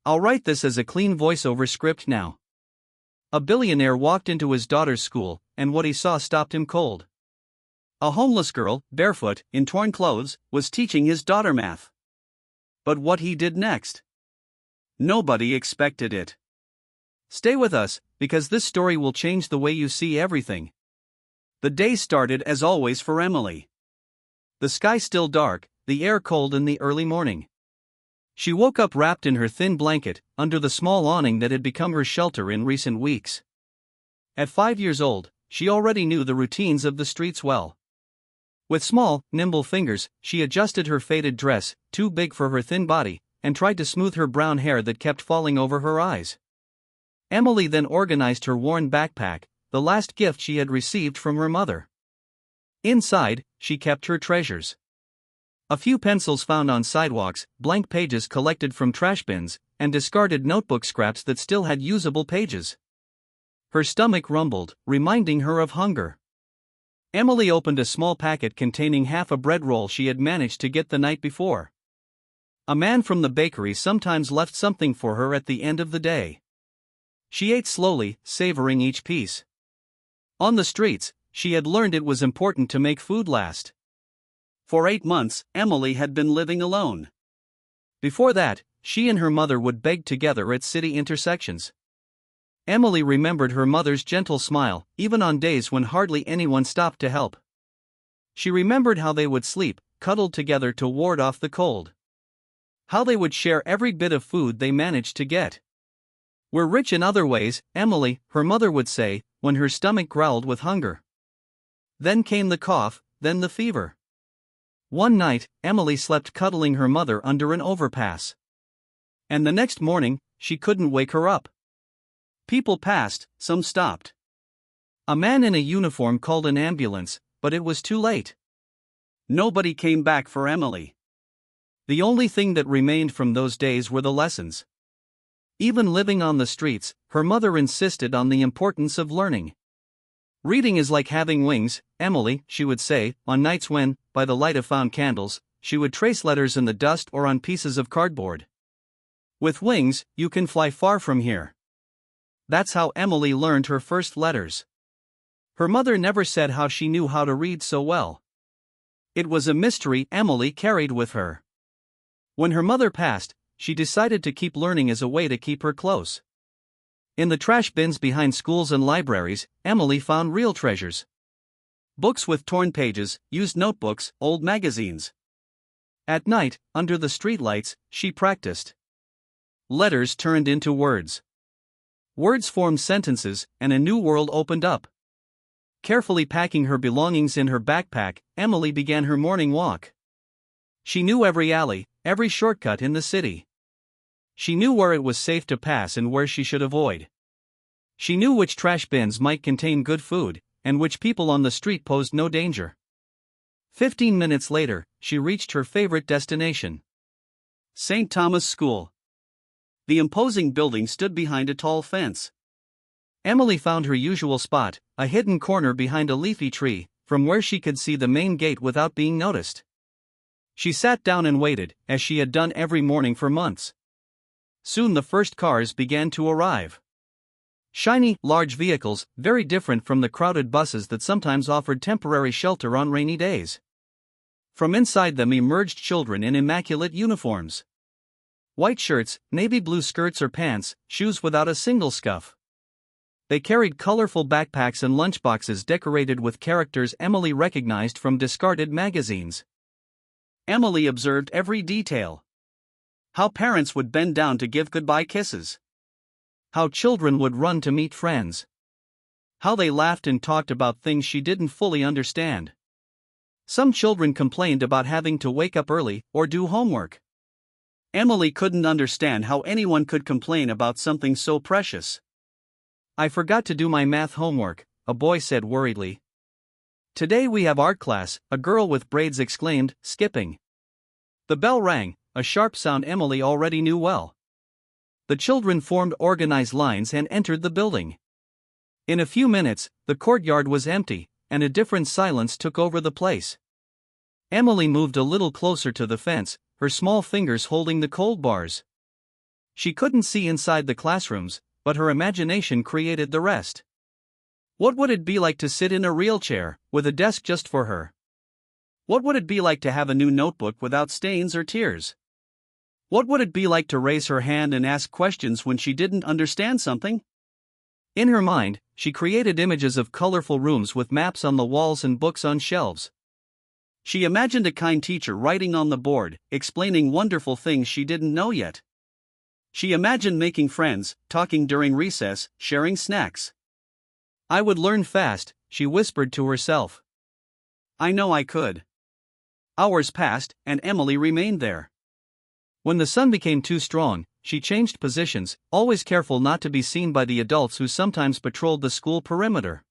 I'll write this as a clean voiceover script now. A billionaire walked into his daughter's school, and what he saw stopped him cold. A homeless girl, barefoot, in torn clothes, was teaching his daughter math. But what he did next? Nobody expected it. Stay with us, because this story will change the way you see everything. The day started as always for Emily. The sky still dark, the air cold in the early morning. She woke up wrapped in her thin blanket, under the small awning that had become her shelter in recent weeks. At 5 years old, she already knew the routines of the streets well. With small, nimble fingers, she adjusted her faded dress, too big for her thin body, and tried to smooth her brown hair that kept falling over her eyes. Emily then organized her worn backpack, the last gift she had received from her mother. Inside, she kept her treasures. A few pencils found on sidewalks, blank pages collected from trash bins, and discarded notebook scraps that still had usable pages. Her stomach rumbled, reminding her of hunger. Emily opened a small packet containing half a bread roll she had managed to get the night before. A man from the bakery sometimes left something for her at the end of the day. She ate slowly, savoring each piece. On the streets, she had learned it was important to make food last. For 8 months, Emily had been living alone. Before that, she and her mother would beg together at city intersections. Emily remembered her mother's gentle smile, even on days when hardly anyone stopped to help. She remembered how they would sleep, cuddled together to ward off the cold. How they would share every bit of food they managed to get. "We're rich in other ways, Emily," her mother would say, when her stomach growled with hunger. Then came the cough, then the fever. One night, Emily slept cuddling her mother under an overpass. And the next morning, she couldn't wake her up. People passed, some stopped. A man in a uniform called an ambulance, but it was too late. Nobody came back for Emily. The only thing that remained from those days were the lessons. Even living on the streets, her mother insisted on the importance of learning. "Reading is like having wings, Emily," she would say, on nights when, by the light of found candles, she would trace letters in the dust or on pieces of cardboard. "With wings, you can fly far from here." That's how Emily learned her first letters. Her mother never said how she knew how to read so well. It was a mystery Emily carried with her. When her mother passed, she decided to keep learning as a way to keep her close. In the trash bins behind schools and libraries, Emily found real treasures. Books with torn pages, used notebooks, old magazines. At night, under the streetlights, she practiced. Letters turned into words. Words formed sentences, and a new world opened up. Carefully packing her belongings in her backpack, Emily began her morning walk. She knew every alley, every shortcut in the city. She knew where it was safe to pass and where she should avoid. She knew which trash bins might contain good food, and which people on the street posed no danger. 15 minutes later, she reached her favorite destination. St. Thomas School. The imposing building stood behind a tall fence. Emily found her usual spot, a hidden corner behind a leafy tree, from where she could see the main gate without being noticed. She sat down and waited, as she had done every morning for months. Soon the first cars began to arrive. Shiny, large vehicles, very different from the crowded buses that sometimes offered temporary shelter on rainy days. From inside them emerged children in immaculate uniforms. White shirts, navy blue skirts or pants, shoes without a single scuff. They carried colorful backpacks and lunchboxes decorated with characters Emily recognized from discarded magazines. Emily observed every detail. How parents would bend down to give goodbye kisses. How children would run to meet friends. How they laughed and talked about things she didn't fully understand. Some children complained about having to wake up early or do homework. Emily couldn't understand how anyone could complain about something so precious. "I forgot to do my math homework," a boy said worriedly. "Today we have art class," a girl with braids exclaimed, skipping. The bell rang, a sharp sound Emily already knew well. The children formed organized lines and entered the building. In a few minutes, the courtyard was empty, and a different silence took over the place. Emily moved a little closer to the fence, her small fingers holding the cold bars. She couldn't see inside the classrooms, but her imagination created the rest. What would it be like to sit in a real chair, with a desk just for her? What would it be like to have a new notebook without stains or tears? What would it be like to raise her hand and ask questions when she didn't understand something? In her mind, she created images of colorful rooms with maps on the walls and books on shelves. She imagined a kind teacher writing on the board, explaining wonderful things she didn't know yet. She imagined making friends, talking during recess, sharing snacks. I would learn fast, she whispered to herself. I know I could. Hours passed, and Emily remained there. When the sun became too strong, she changed positions, always careful not to be seen by the adults who sometimes patrolled the school perimeter.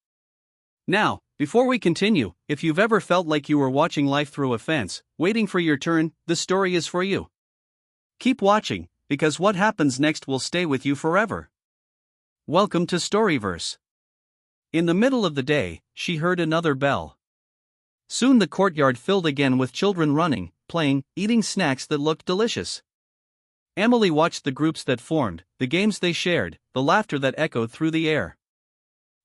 Now, before we continue, if you've ever felt like you were watching life through a fence, waiting for your turn, the story is for you. Keep watching, because what happens next will stay with you forever. Welcome to StoryVerse. In the middle of the day, she heard another bell. Soon the courtyard filled again with children running, playing, eating snacks that looked delicious. Emily watched the groups that formed, the games they shared, the laughter that echoed through the air.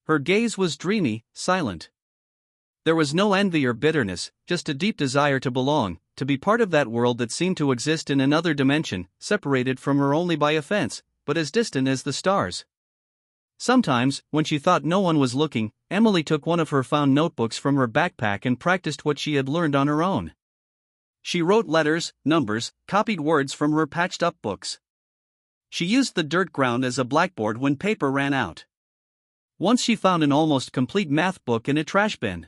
Her gaze was dreamy, silent. There was no envy or bitterness, just a deep desire to belong, to be part of that world that seemed to exist in another dimension, separated from her only by a fence, but as distant as the stars. Sometimes, when she thought no one was looking, Emily took one of her found notebooks from her backpack and practiced what she had learned on her own. She wrote letters, numbers, copied words from her patched-up books. She used the dirt ground as a blackboard when paper ran out. Once she found an almost complete math book in a trash bin.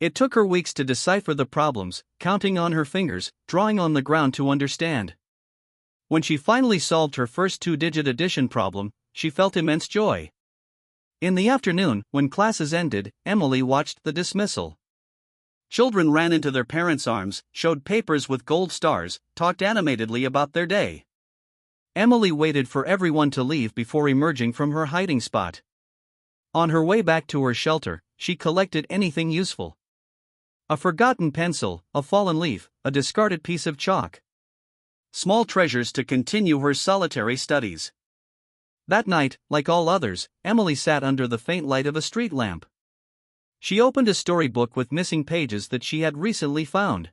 It took her weeks to decipher the problems, counting on her fingers, drawing on the ground to understand. When she finally solved her first two-digit addition problem, she felt immense joy. In the afternoon, when classes ended, Emily watched the dismissal. Children ran into their parents' arms, showed papers with gold stars, talked animatedly about their day. Emily waited for everyone to leave before emerging from her hiding spot. On her way back to her shelter, she collected anything useful. A forgotten pencil, a fallen leaf, a discarded piece of chalk. Small treasures to continue her solitary studies. That night, like all others, Emily sat under the faint light of a street lamp. She opened a storybook with missing pages that she had recently found.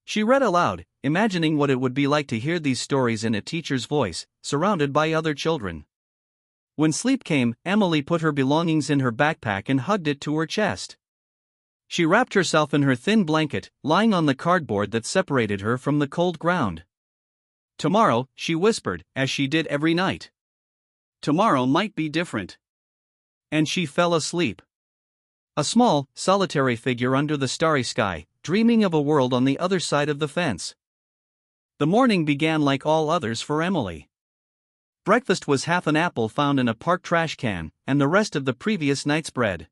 She read aloud, imagining what it would be like to hear these stories in a teacher's voice, surrounded by other children. When sleep came, Emily put her belongings in her backpack and hugged it to her chest. She wrapped herself in her thin blanket, lying on the cardboard that separated her from the cold ground. Tomorrow, she whispered, as she did every night. Tomorrow might be different. And she fell asleep. A small, solitary figure under the starry sky, dreaming of a world on the other side of the fence. The morning began like all others for Emily. Breakfast was half an apple found in a park trash can, and the rest of the previous night's bread.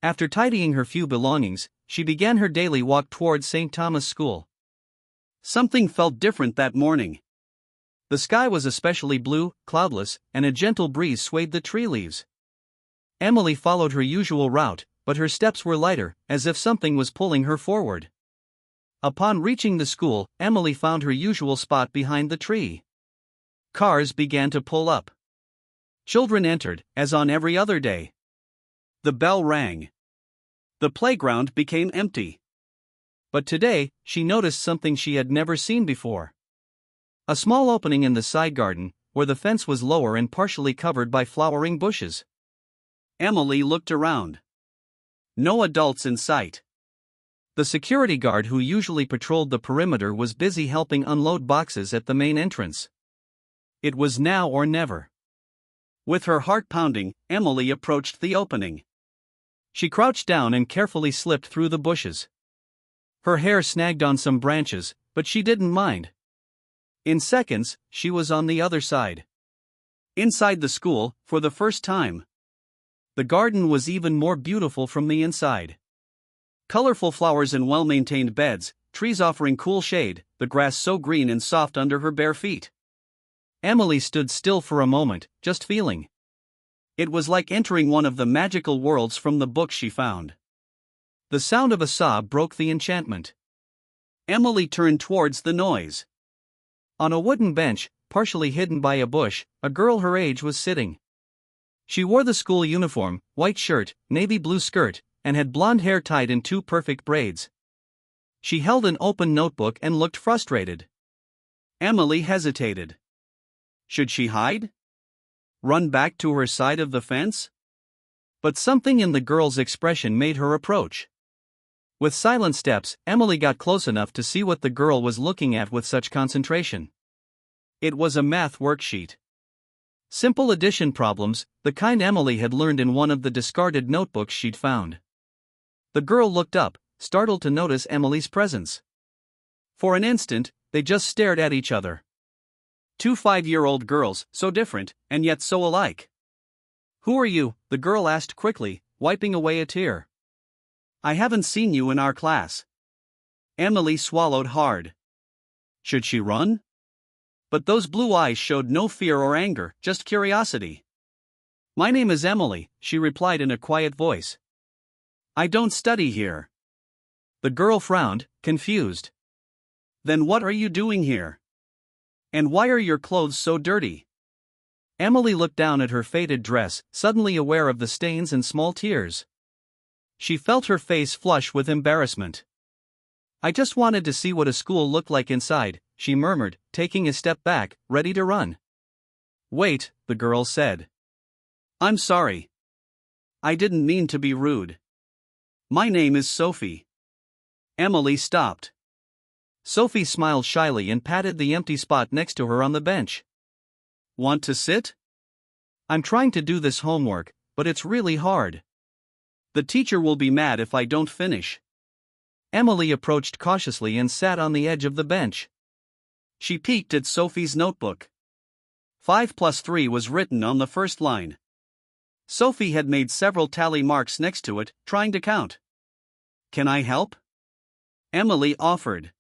After tidying her few belongings, she began her daily walk towards St. Thomas School. Something felt different that morning. The sky was especially blue, cloudless, and a gentle breeze swayed the tree leaves. Emily followed her usual route, but her steps were lighter, as if something was pulling her forward. Upon reaching the school, Emily found her usual spot behind the tree. Cars began to pull up. Children entered, as on every other day. The bell rang. The playground became empty. But today, she noticed something she had never seen before. A small opening in the side garden, where the fence was lower and partially covered by flowering bushes. Emily looked around. No adults in sight. The security guard who usually patrolled the perimeter was busy helping unload boxes at the main entrance. It was now or never. With her heart pounding, Emily approached the opening. She crouched down and carefully slipped through the bushes. Her hair snagged on some branches, but she didn't mind. In seconds, she was on the other side. Inside the school, for the first time. The garden was even more beautiful from the inside. Colorful flowers in well-maintained beds, trees offering cool shade, the grass so green and soft under her bare feet. Emily stood still for a moment, just feeling. It was like entering one of the magical worlds from the book she found. The sound of a saw broke the enchantment. Emily turned towards the noise. On a wooden bench, partially hidden by a bush, a girl her age was sitting. She wore the school uniform, white shirt, navy blue skirt, and had blonde hair tied in two perfect braids. She held an open notebook and looked frustrated. Emily hesitated. Should she hide? Run back to her side of the fence? But something in the girl's expression made her approach. With silent steps, Emily got close enough to see what the girl was looking at with such concentration. It was a math worksheet. Simple addition problems, the kind Emily had learned in one of the discarded notebooks she'd found. The girl looked up, startled to notice Emily's presence. For an instant, they just stared at each other. Two 5-year-old girls, so different, and yet so alike. "Who are you?" the girl asked quickly, wiping away a tear. "I haven't seen you in our class." Emily swallowed hard. Should she run? But those blue eyes showed no fear or anger, just curiosity. "My name is Emily," she replied in a quiet voice. "I don't study here." The girl frowned, confused. "Then what are you doing here? And why are your clothes so dirty?" Emily looked down at her faded dress, suddenly aware of the stains and small tears. She felt her face flush with embarrassment. "I just wanted to see what a school looked like inside," she murmured, taking a step back, ready to run. "Wait," the girl said. "I'm sorry. I didn't mean to be rude. My name is Sophie." Emily stopped. Sophie smiled shyly and patted the empty spot next to her on the bench. "Want to sit?" "I'm trying to do this homework, but it's really hard. The teacher will be mad if I don't finish." Emily approached cautiously and sat on the edge of the bench. She peeked at Sophie's notebook. 5 plus 3 was written on the first line. Sophie had made several tally marks next to it, trying to count. "Can I help?" Emily offered.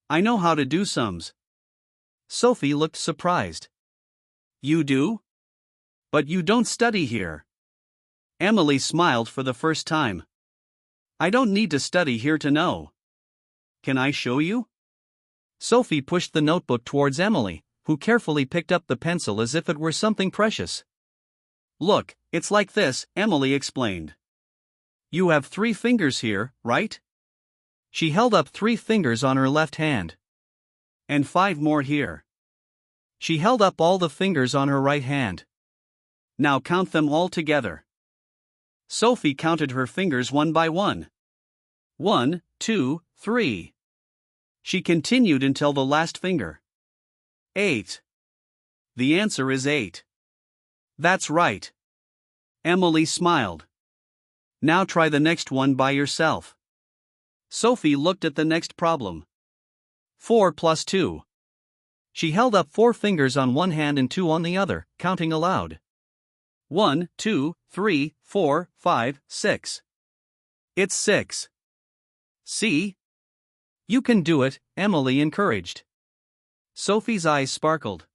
"I know how to do sums." Sophie looked surprised. "You do? But you don't study here." Emily smiled for the first time. "I don't need to study here to know. Can I show you?" Sophie pushed the notebook towards Emily, who carefully picked up the pencil as if it were something precious. "Look, it's like this," Emily explained. "You have 3 fingers here, right?" She held up 3 fingers on her left hand. "And 5 more here." She held up all the fingers on her right hand. "Now count them all together." Sophie counted her fingers one by one. 1, 2, 3. She continued until the last finger. 8. The answer is 8. "That's right." Emily smiled. "Now try the next one by yourself." Sophie looked at the next problem. 4 plus 2. She held up 4 fingers on one hand and 2 on the other, counting aloud. 1, 2, 3, 4, 5, 6. "It's 6. See? You can do it," Emily encouraged. Sophie's eyes sparkled.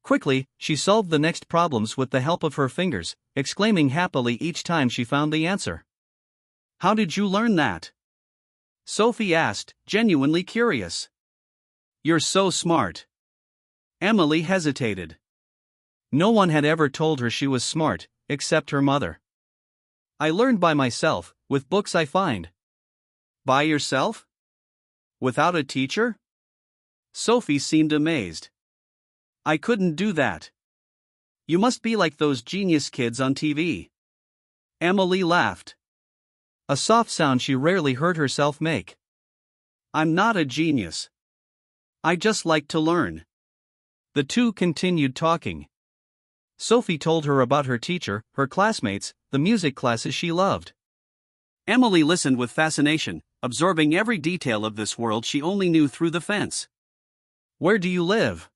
Quickly, she solved the next problems with the help of her fingers, exclaiming happily each time she found the answer. "How did you learn that?" Sophie asked, genuinely curious. "You're so smart." Emily hesitated. No one had ever told her she was smart, except her mother. "I learned by myself, with books I find." "By yourself? Without a teacher?" Sophie seemed amazed. "I couldn't do that. You must be like those genius kids on TV." Emily laughed. A soft sound she rarely heard herself make. "I'm not a genius. I just like to learn." The two continued talking. Sophie told her about her teacher, her classmates, the music classes she loved. Emily listened with fascination, absorbing every detail of this world she only knew through the fence. "Where do you live?"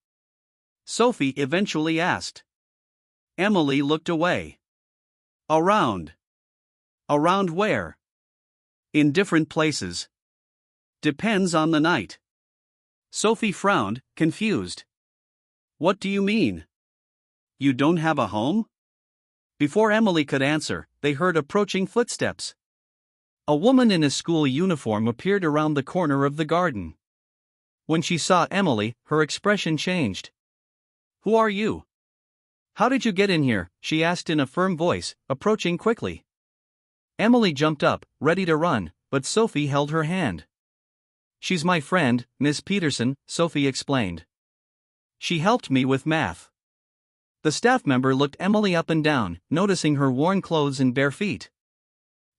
Sophie eventually asked. Emily looked away. "Around." "Around where?" "In different places. Depends on the night." Sophie frowned, confused. "What do you mean? You don't have a home?" Before Emily could answer, they heard approaching footsteps. A woman in a school uniform appeared around the corner of the garden. When she saw Emily, her expression changed. Who are you? How did you get in here? She asked in a firm voice, approaching quickly. Emily jumped up, ready to run, but Sophie held her hand. She's my friend, Miss Peterson, Sophie explained. She helped me with math. The staff member looked Emily up and down, noticing her worn clothes and bare feet.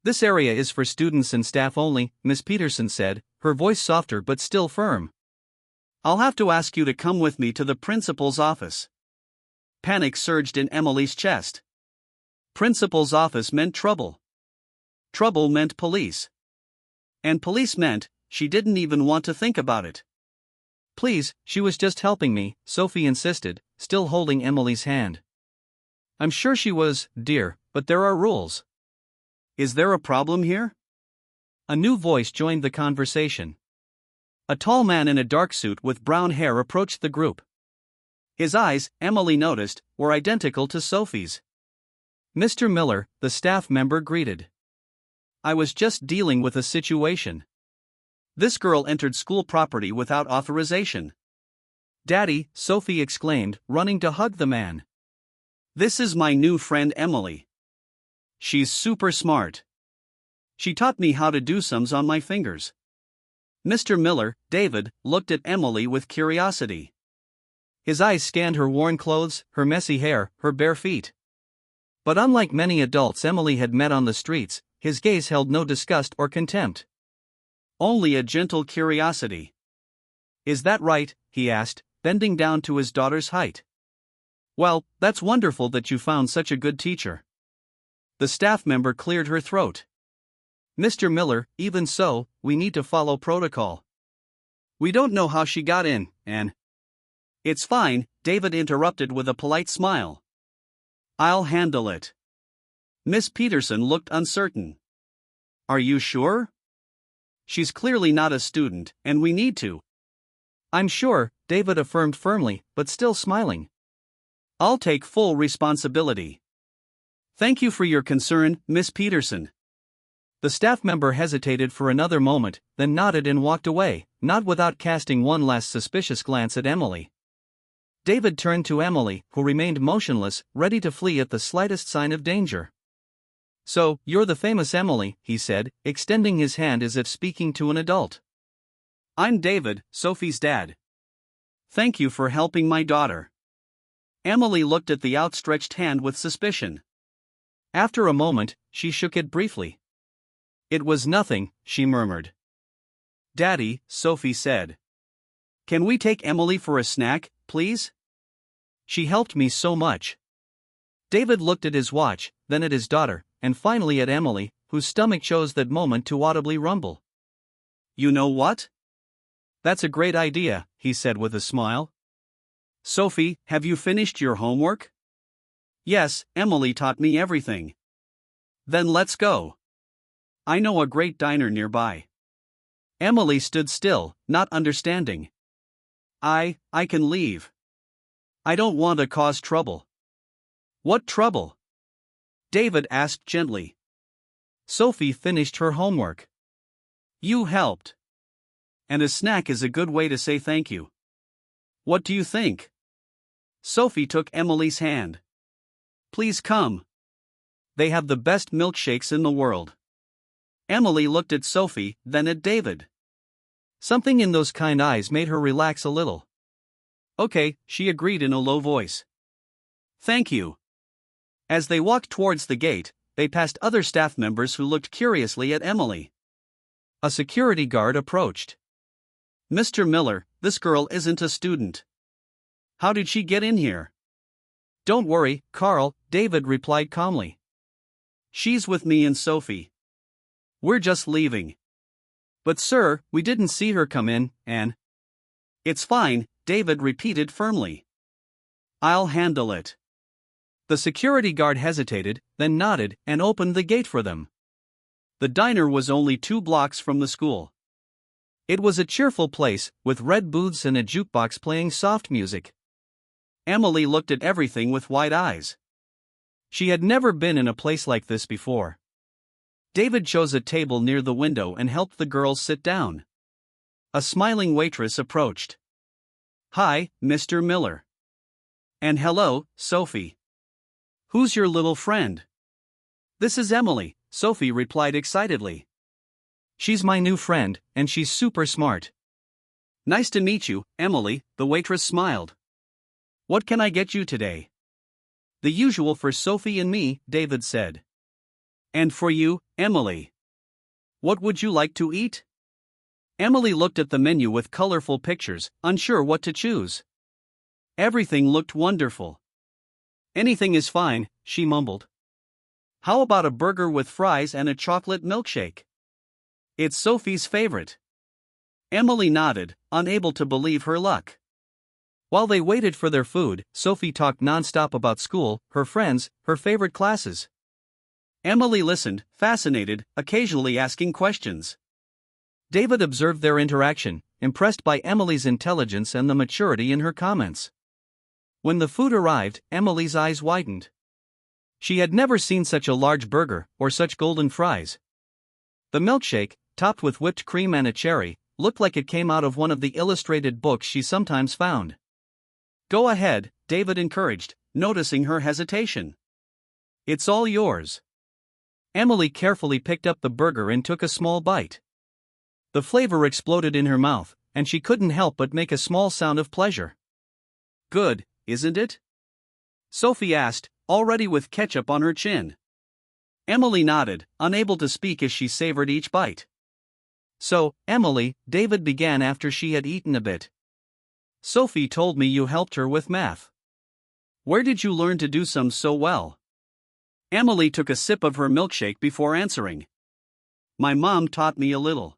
This area is for students and staff only, Miss Peterson said, her voice softer but still firm. I'll have to ask you to come with me to the principal's office. Panic surged in Emily's chest. Principal's office meant trouble. Trouble meant police. And police meant, she didn't even want to think about it. Please, she was just helping me, Sophie insisted, still holding Emily's hand. I'm sure she was, dear, but there are rules. Is there a problem here? A new voice joined the conversation. A tall man in a dark suit with brown hair approached the group. His eyes, Emily noticed, were identical to Sophie's. Mr. Miller, the staff member greeted. I was just dealing with a situation. This girl entered school property without authorization. Daddy, Sophie exclaimed, running to hug the man. This is my new friend Emily. She's super smart. She taught me how to do sums on my fingers. Mr. Miller, David, looked at Emily with curiosity. His eyes scanned her worn clothes, her messy hair, her bare feet. But unlike many adults Emily had met on the streets, his gaze held no disgust or contempt. Only a gentle curiosity. Is that right? He asked, bending down to his daughter's height. Well, that's wonderful that you found such a good teacher. The staff member cleared her throat. Mr. Miller, even so, we need to follow protocol. We don't know how she got in, and... It's fine, David interrupted with a polite smile. I'll handle it. Miss Peterson looked uncertain. Are you sure? She's clearly not a student, and we need to. I'm sure, David affirmed firmly, but still smiling. I'll take full responsibility. Thank you for your concern, Miss Peterson. The staff member hesitated for another moment, then nodded and walked away, not without casting one last suspicious glance at Emily. David turned to Emily, who remained motionless, ready to flee at the slightest sign of danger. So, you're the famous Emily, he said, extending his hand as if speaking to an adult. I'm David, Sophie's dad. Thank you for helping my daughter. Emily looked at the outstretched hand with suspicion. After a moment, she shook it briefly. It was nothing, she murmured. Daddy, Sophie said. Can we take Emily for a snack, please? She helped me so much. David looked at his watch, then at his daughter, and finally at Emily, whose stomach chose that moment to audibly rumble. You know what? That's a great idea, he said with a smile. Sophie, have you finished your homework? Yes, Emily taught me everything. Then let's go. I know a great diner nearby. Emily stood still, not understanding. I can leave. I don't want to cause trouble. What trouble? David asked gently. Sophie finished her homework. You helped. And a snack is a good way to say thank you. What do you think? Sophie took Emily's hand. Please come. They have the best milkshakes in the world. Emily looked at Sophie, then at David. Something in those kind eyes made her relax a little. Okay, she agreed in a low voice. Thank you. As they walked towards the gate, they passed other staff members who looked curiously at Emily. A security guard approached. Mr. Miller, this girl isn't a student. How did she get in here? Don't worry, Carl, David replied calmly. She's with me and Sophie. We're just leaving. But sir, we didn't see her come in, and... It's fine, David repeated firmly. I'll handle it. The security guard hesitated, then nodded and opened the gate for them. The diner was only 2 blocks from the school. It was a cheerful place, with red booths and a jukebox playing soft music. Emily looked at everything with wide eyes. She had never been in a place like this before. David chose a table near the window and helped the girls sit down. A smiling waitress approached. Hi, Mr. Miller. And hello, Sophie. Who's your little friend? This is Emily, Sophie replied excitedly. She's my new friend, and she's super smart. Nice to meet you, Emily, the waitress smiled. What can I get you today? The usual for Sophie and me, David said. And for you, Emily. What would you like to eat? Emily looked at the menu with colorful pictures, unsure what to choose. Everything looked wonderful. Anything is fine, she mumbled. How about a burger with fries and a chocolate milkshake? It's Sophie's favorite. Emily nodded, unable to believe her luck. While they waited for their food, Sophie talked nonstop about school, her friends, her favorite classes. Emily listened, fascinated, occasionally asking questions. David observed their interaction, impressed by Emily's intelligence and the maturity in her comments. When the food arrived, Emily's eyes widened. She had never seen such a large burger, or such golden fries. The milkshake, topped with whipped cream and a cherry, looked like it came out of one of the illustrated books she sometimes found. Go ahead, David encouraged, noticing her hesitation. It's all yours. Emily carefully picked up the burger and took a small bite. The flavor exploded in her mouth, and she couldn't help but make a small sound of pleasure. Good, isn't it? Sophie asked, already with ketchup on her chin. Emily nodded, unable to speak as she savored each bite. So, Emily, David began after she had eaten a bit. Sophie told me you helped her with math. Where did you learn to do so well? Emily took a sip of her milkshake before answering. My mom taught me a little.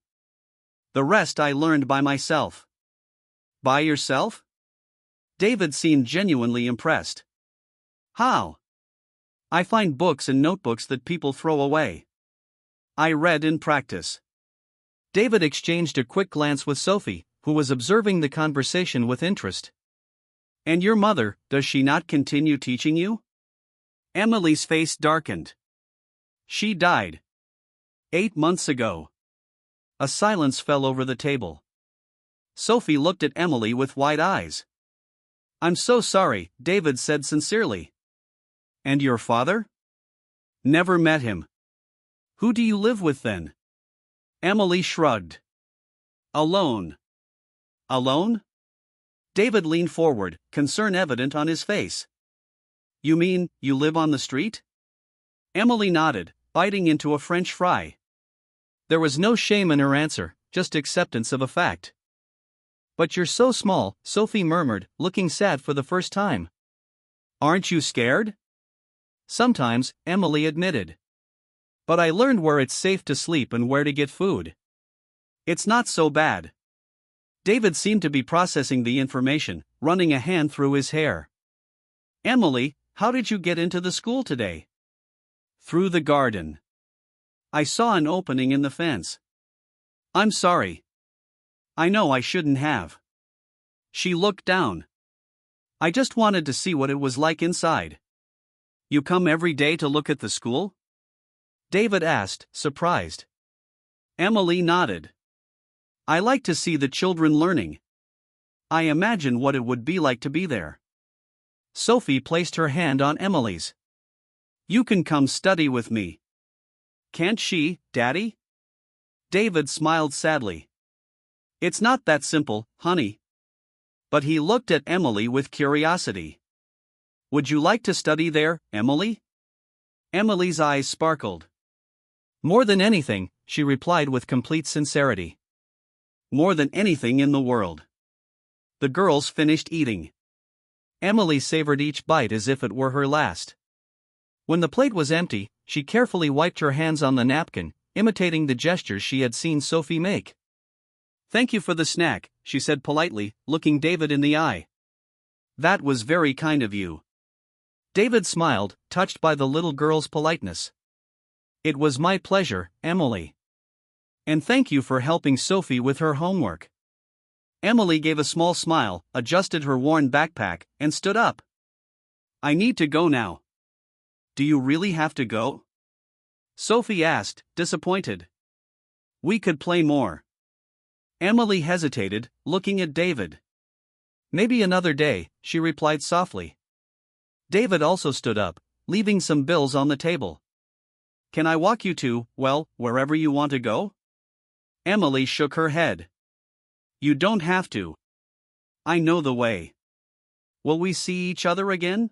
The rest I learned by myself. By yourself? David seemed genuinely impressed. How? I find books and notebooks that people throw away. I read in practice. David exchanged a quick glance with Sophie, who was observing the conversation with interest. And your mother, does she not continue teaching you? Emily's face darkened. She died 8 months ago. A silence fell over the table. Sophie looked at Emily with wide eyes. I'm so sorry, David said sincerely. And your father? Never met him. Who do you live with then? Emily shrugged. Alone. Alone? David leaned forward, concern evident on his face. You mean, you live on the street? Emily nodded, biting into a French fry. There was no shame in her answer, just acceptance of a fact. But you're so small, Sophie murmured, looking sad for the first time. Aren't you scared? Sometimes, Emily admitted. But I learned where it's safe to sleep and where to get food. It's not so bad. David seemed to be processing the information, running a hand through his hair. Emily, how did you get into the school today? Through the garden. I saw an opening in the fence. I'm sorry. I know I shouldn't have. She looked down. I just wanted to see what it was like inside. You come every day to look at the school? David asked, surprised. Emily nodded. I like to see the children learning. I imagine what it would be like to be there. Sophie placed her hand on Emily's. You can come study with me. Can't she, Daddy? David smiled sadly. It's not that simple, honey. But he looked at Emily with curiosity. Would you like to study there, Emily? Emily's eyes sparkled. More than anything, she replied with complete sincerity. More than anything in the world. The girls finished eating. Emily savored each bite as if it were her last. When the plate was empty, she carefully wiped her hands on the napkin, imitating the gestures she had seen Sophie make. Thank you for the snack, she said politely, looking David in the eye. That was very kind of you. David smiled, touched by the little girl's politeness. It was my pleasure, Emily. And thank you for helping Sophie with her homework. Emily gave a small smile, adjusted her worn backpack, and stood up. I need to go now. Do you really have to go? Sophie asked, disappointed. We could play more. Emily hesitated, looking at David. Maybe another day, she replied softly. David also stood up, leaving some bills on the table. Can I walk you to, well, wherever you want to go? Emily shook her head. You don't have to. I know the way. Will we see each other again?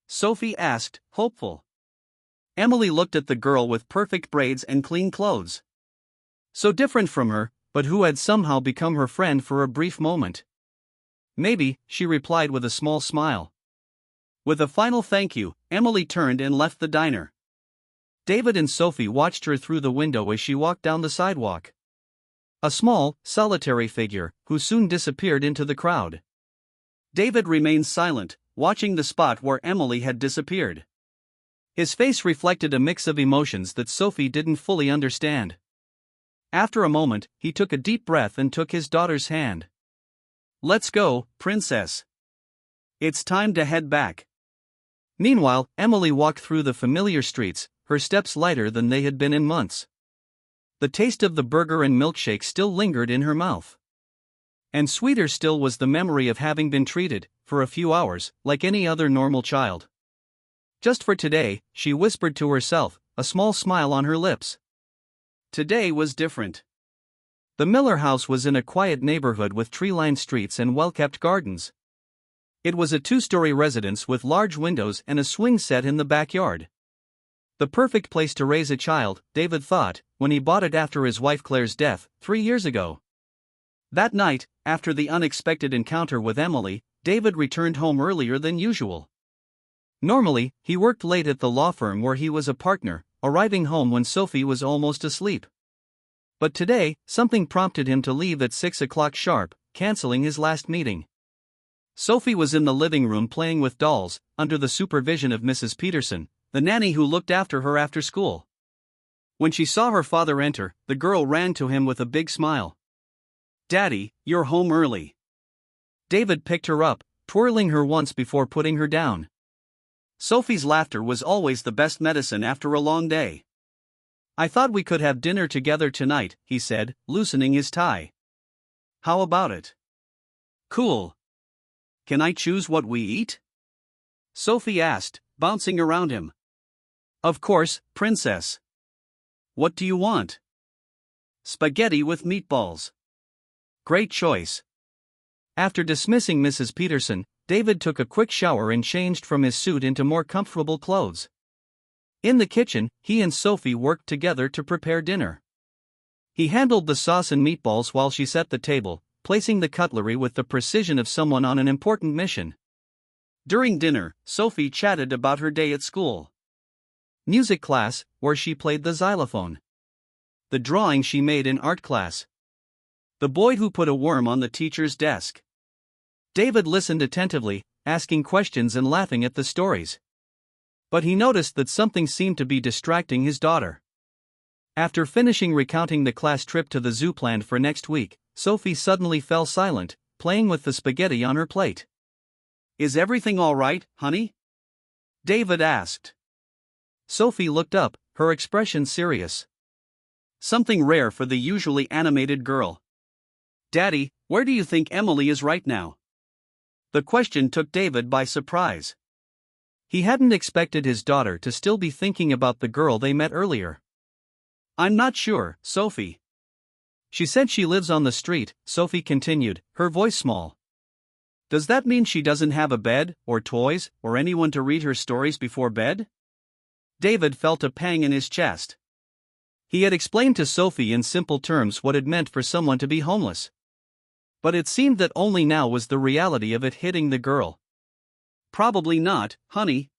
Sophie asked, hopeful. Emily looked at the girl with perfect braids and clean clothes. So different from her, but who had somehow become her friend for a brief moment. Maybe, she replied with a small smile. With a final thank you, Emily turned and left the diner. David and Sophie watched her through the window as she walked down the sidewalk. A small, solitary figure, who soon disappeared into the crowd. David remained silent, watching the spot where Emily had disappeared. His face reflected a mix of emotions that Sophie didn't fully understand. After a moment, he took a deep breath and took his daughter's hand. Let's go, princess. It's time to head back. Meanwhile, Emily walked through the familiar streets, her steps lighter than they had been in months. The taste of the burger and milkshake still lingered in her mouth. And sweeter still was the memory of having been treated, for a few hours, like any other normal child. Just for today, she whispered to herself, a small smile on her lips. Today was different. The Miller house was in a quiet neighborhood with tree-lined streets and well-kept gardens. It was a two-story residence with large windows and a swing set in the backyard. The perfect place to raise a child, David thought, when he bought it after his wife Claire's death, 3 years ago. That night, after the unexpected encounter with Emily, David returned home earlier than usual. Normally, he worked late at the law firm where he was a partner, arriving home when Sophie was almost asleep. But today, something prompted him to leave at 6 o'clock sharp, canceling his last meeting. Sophie was in the living room playing with dolls, under the supervision of Mrs. Peterson, the nanny who looked after her after school. When she saw her father enter, the girl ran to him with a big smile. Daddy, you're home early. David picked her up, twirling her once before putting her down. Sophie's laughter was always the best medicine after a long day. I thought we could have dinner together tonight, he said, loosening his tie. How about it? Cool. Can I choose what we eat? Sophie asked, bouncing around him. Of course, princess. What do you want? Spaghetti with meatballs. Great choice. After dismissing Mrs. Peterson, David took a quick shower and changed from his suit into more comfortable clothes. In the kitchen, he and Sophie worked together to prepare dinner. He handled the sauce and meatballs while she set the table, placing the cutlery with the precision of someone on an important mission. During dinner, Sophie chatted about her day at school. Music class, where she played the xylophone. The drawing she made in art class. The boy who put a worm on the teacher's desk. David listened attentively, asking questions and laughing at the stories. But he noticed that something seemed to be distracting his daughter. After finishing recounting the class trip to the zoo planned for next week, Sophie suddenly fell silent, playing with the spaghetti on her plate. Is everything all right, honey? David asked. Sophie looked up, her expression serious. Something rare for the usually animated girl. Daddy, where do you think Emily is right now? The question took David by surprise. He hadn't expected his daughter to still be thinking about the girl they met earlier. I'm not sure, Sophie. She said she lives on the street, Sophie continued, her voice small. Does that mean she doesn't have a bed, or toys, or anyone to read her stories before bed? David felt a pang in his chest. He had explained to Sophie in simple terms what it meant for someone to be homeless. But it seemed that only now was the reality of it hitting the girl. Probably not, honey.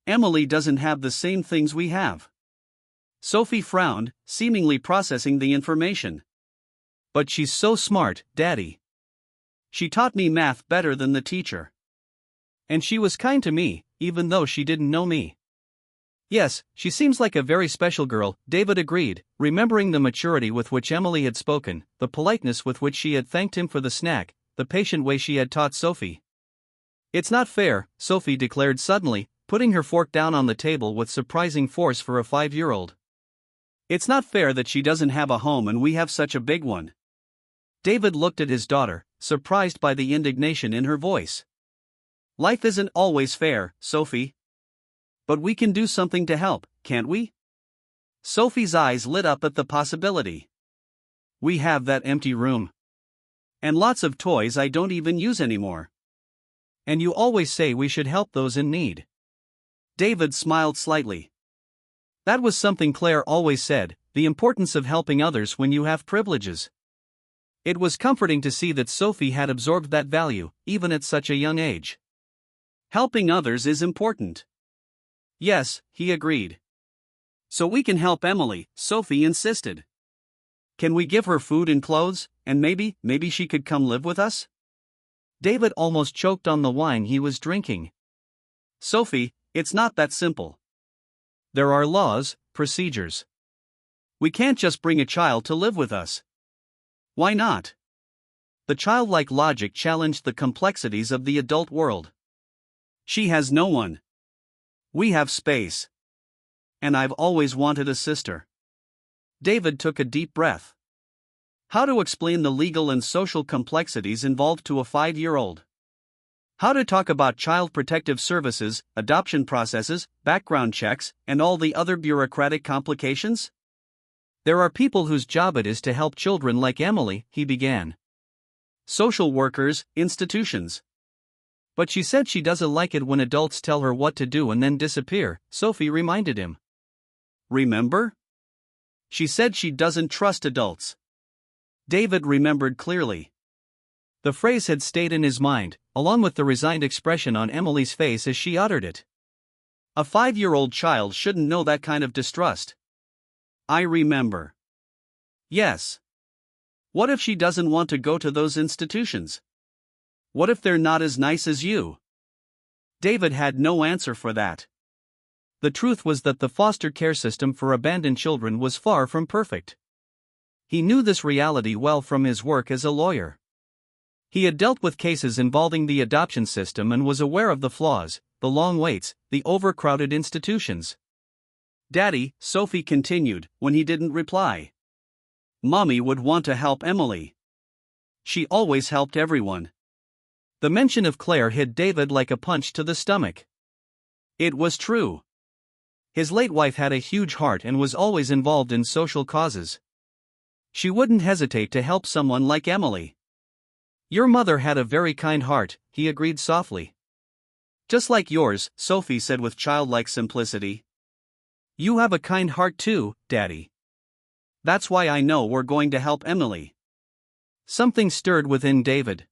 Emily doesn't have the same things we have. Sophie frowned, seemingly processing the information. But she's so smart, Daddy. She taught me math better than the teacher. And she was kind to me, even though she didn't know me. Yes, she seems like a very special girl, David agreed, remembering the maturity with which Emily had spoken, the politeness with which she had thanked him for the snack, the patient way she had taught Sophie. It's not fair, Sophie declared suddenly, putting her fork down on the table with surprising force for a 5-year-old. It's not fair that she doesn't have a home and we have such a big one. David looked at his daughter, surprised by the indignation in her voice. Life isn't always fair, Sophie. But we can do something to help, can't we? Sophie's eyes lit up at the possibility. We have that empty room. And lots of toys I don't even use anymore. And you always say we should help those in need. David smiled slightly. That was something Claire always said, the importance of helping others when you have privileges. It was comforting to see that Sophie had absorbed that value, even at such a young age. Helping others is important. Yes, he agreed. So we can help Emily, Sophie insisted. Can we give her food and clothes, and maybe she could come live with us? David almost choked on the wine he was drinking. Sophie, it's not that simple. There are laws, procedures. We can't just bring a child to live with us. Why not? The childlike logic challenged the complexities of the adult world. She has no one. We have space. And I've always wanted a sister. David took a deep breath. How to explain the legal and social complexities involved to a 5-year-old? How to talk about child protective services, adoption processes, background checks, and all the other bureaucratic complications? There are people whose job it is to help children like Emily, he began. Social workers, institutions. But she said she doesn't like it when adults tell her what to do and then disappear, Sophie reminded him. Remember? She said she doesn't trust adults. David remembered clearly. The phrase had stayed in his mind, along with the resigned expression on Emily's face as she uttered it. A 5-year-old child shouldn't know that kind of distrust. I remember. Yes. What if she doesn't want to go to those institutions? What if they're not as nice as you? David had no answer for that. The truth was that the foster care system for abandoned children was far from perfect. He knew this reality well from his work as a lawyer. He had dealt with cases involving the adoption system and was aware of the flaws, the long waits, the overcrowded institutions. Daddy, Sophie continued, when he didn't reply. Mommy would want to help Emily. She always helped everyone. The mention of Claire hit David like a punch to the stomach. It was true. His late wife had a huge heart and was always involved in social causes. She wouldn't hesitate to help someone like Emily. Your mother had a very kind heart, he agreed softly. Just like yours, Sophie said with childlike simplicity. You have a kind heart too, Daddy. That's why I know we're going to help Emily. Something stirred within David.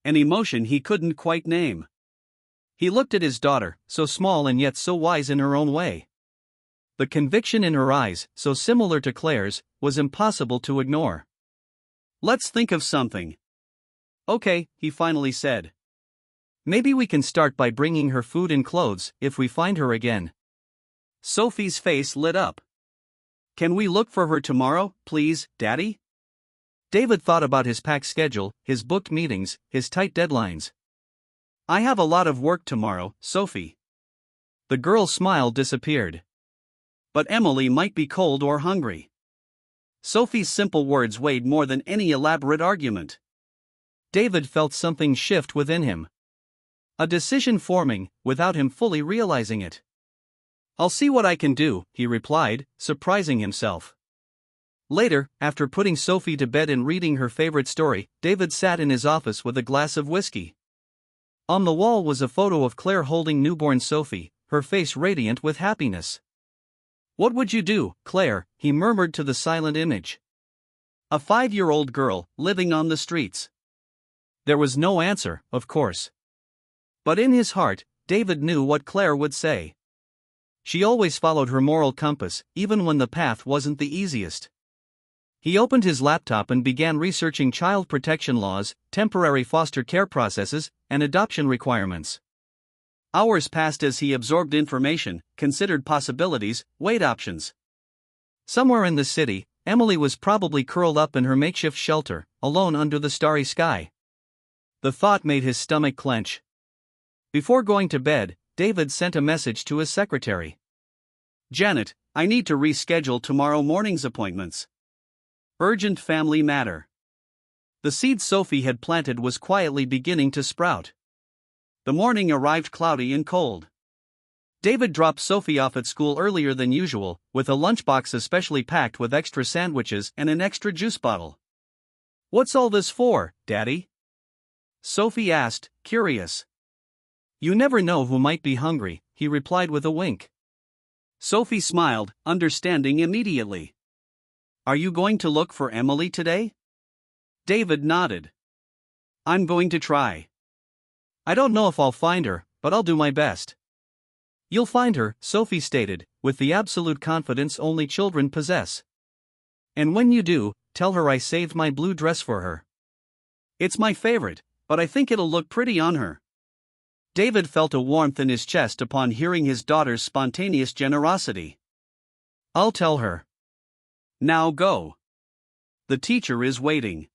An emotion he couldn't quite name. He looked at his daughter, so small and yet so wise in her own way. The conviction in her eyes, so similar to Claire's, was impossible to ignore. Let's think of something. Okay, he finally said. Maybe we can start by bringing her food and clothes, if we find her again. Sophie's face lit up. Can we look for her tomorrow, please, Daddy? David thought about his packed schedule, his booked meetings, his tight deadlines. I have a lot of work tomorrow, Sophie. The girl's smile disappeared. But Emily might be cold or hungry. Sophie's simple words weighed more than any elaborate argument. David felt something shift within him. A decision forming, without him fully realizing it. I'll see what I can do, he replied, surprising himself. Later, after putting Sophie to bed and reading her favorite story, David sat in his office with a glass of whiskey. On the wall was a photo of Claire holding newborn Sophie, her face radiant with happiness. What would you do, Claire? He murmured to the silent image. A 5-year-old girl, living on the streets. There was no answer, of course. But in his heart, David knew what Claire would say. She always followed her moral compass, even when the path wasn't the easiest. He opened his laptop and began researching child protection laws, temporary foster care processes, and adoption requirements. Hours passed as he absorbed information, considered possibilities, weighed options. Somewhere in the city, Emily was probably curled up in her makeshift shelter, alone under the starry sky. The thought made his stomach clench. Before going to bed, David sent a message to his secretary. Janet, I need to reschedule tomorrow morning's appointments. Urgent family matter. The seed Sophie had planted was quietly beginning to sprout. The morning arrived cloudy and cold. David dropped Sophie off at school earlier than usual, with a lunchbox especially packed with extra sandwiches and an extra juice bottle. "What's all this for, Daddy?" Sophie asked, curious. "You never know who might be hungry," he replied with a wink. Sophie smiled, understanding immediately. "Are you going to look for Emily today?" David nodded. "I'm going to try. I don't know if I'll find her, but I'll do my best." "You'll find her," Sophie stated, with the absolute confidence only children possess. "And when you do, tell her I saved my blue dress for her. It's my favorite, but I think it'll look pretty on her." David felt a warmth in his chest upon hearing his daughter's spontaneous generosity. "I'll tell her. Now go. The teacher is waiting."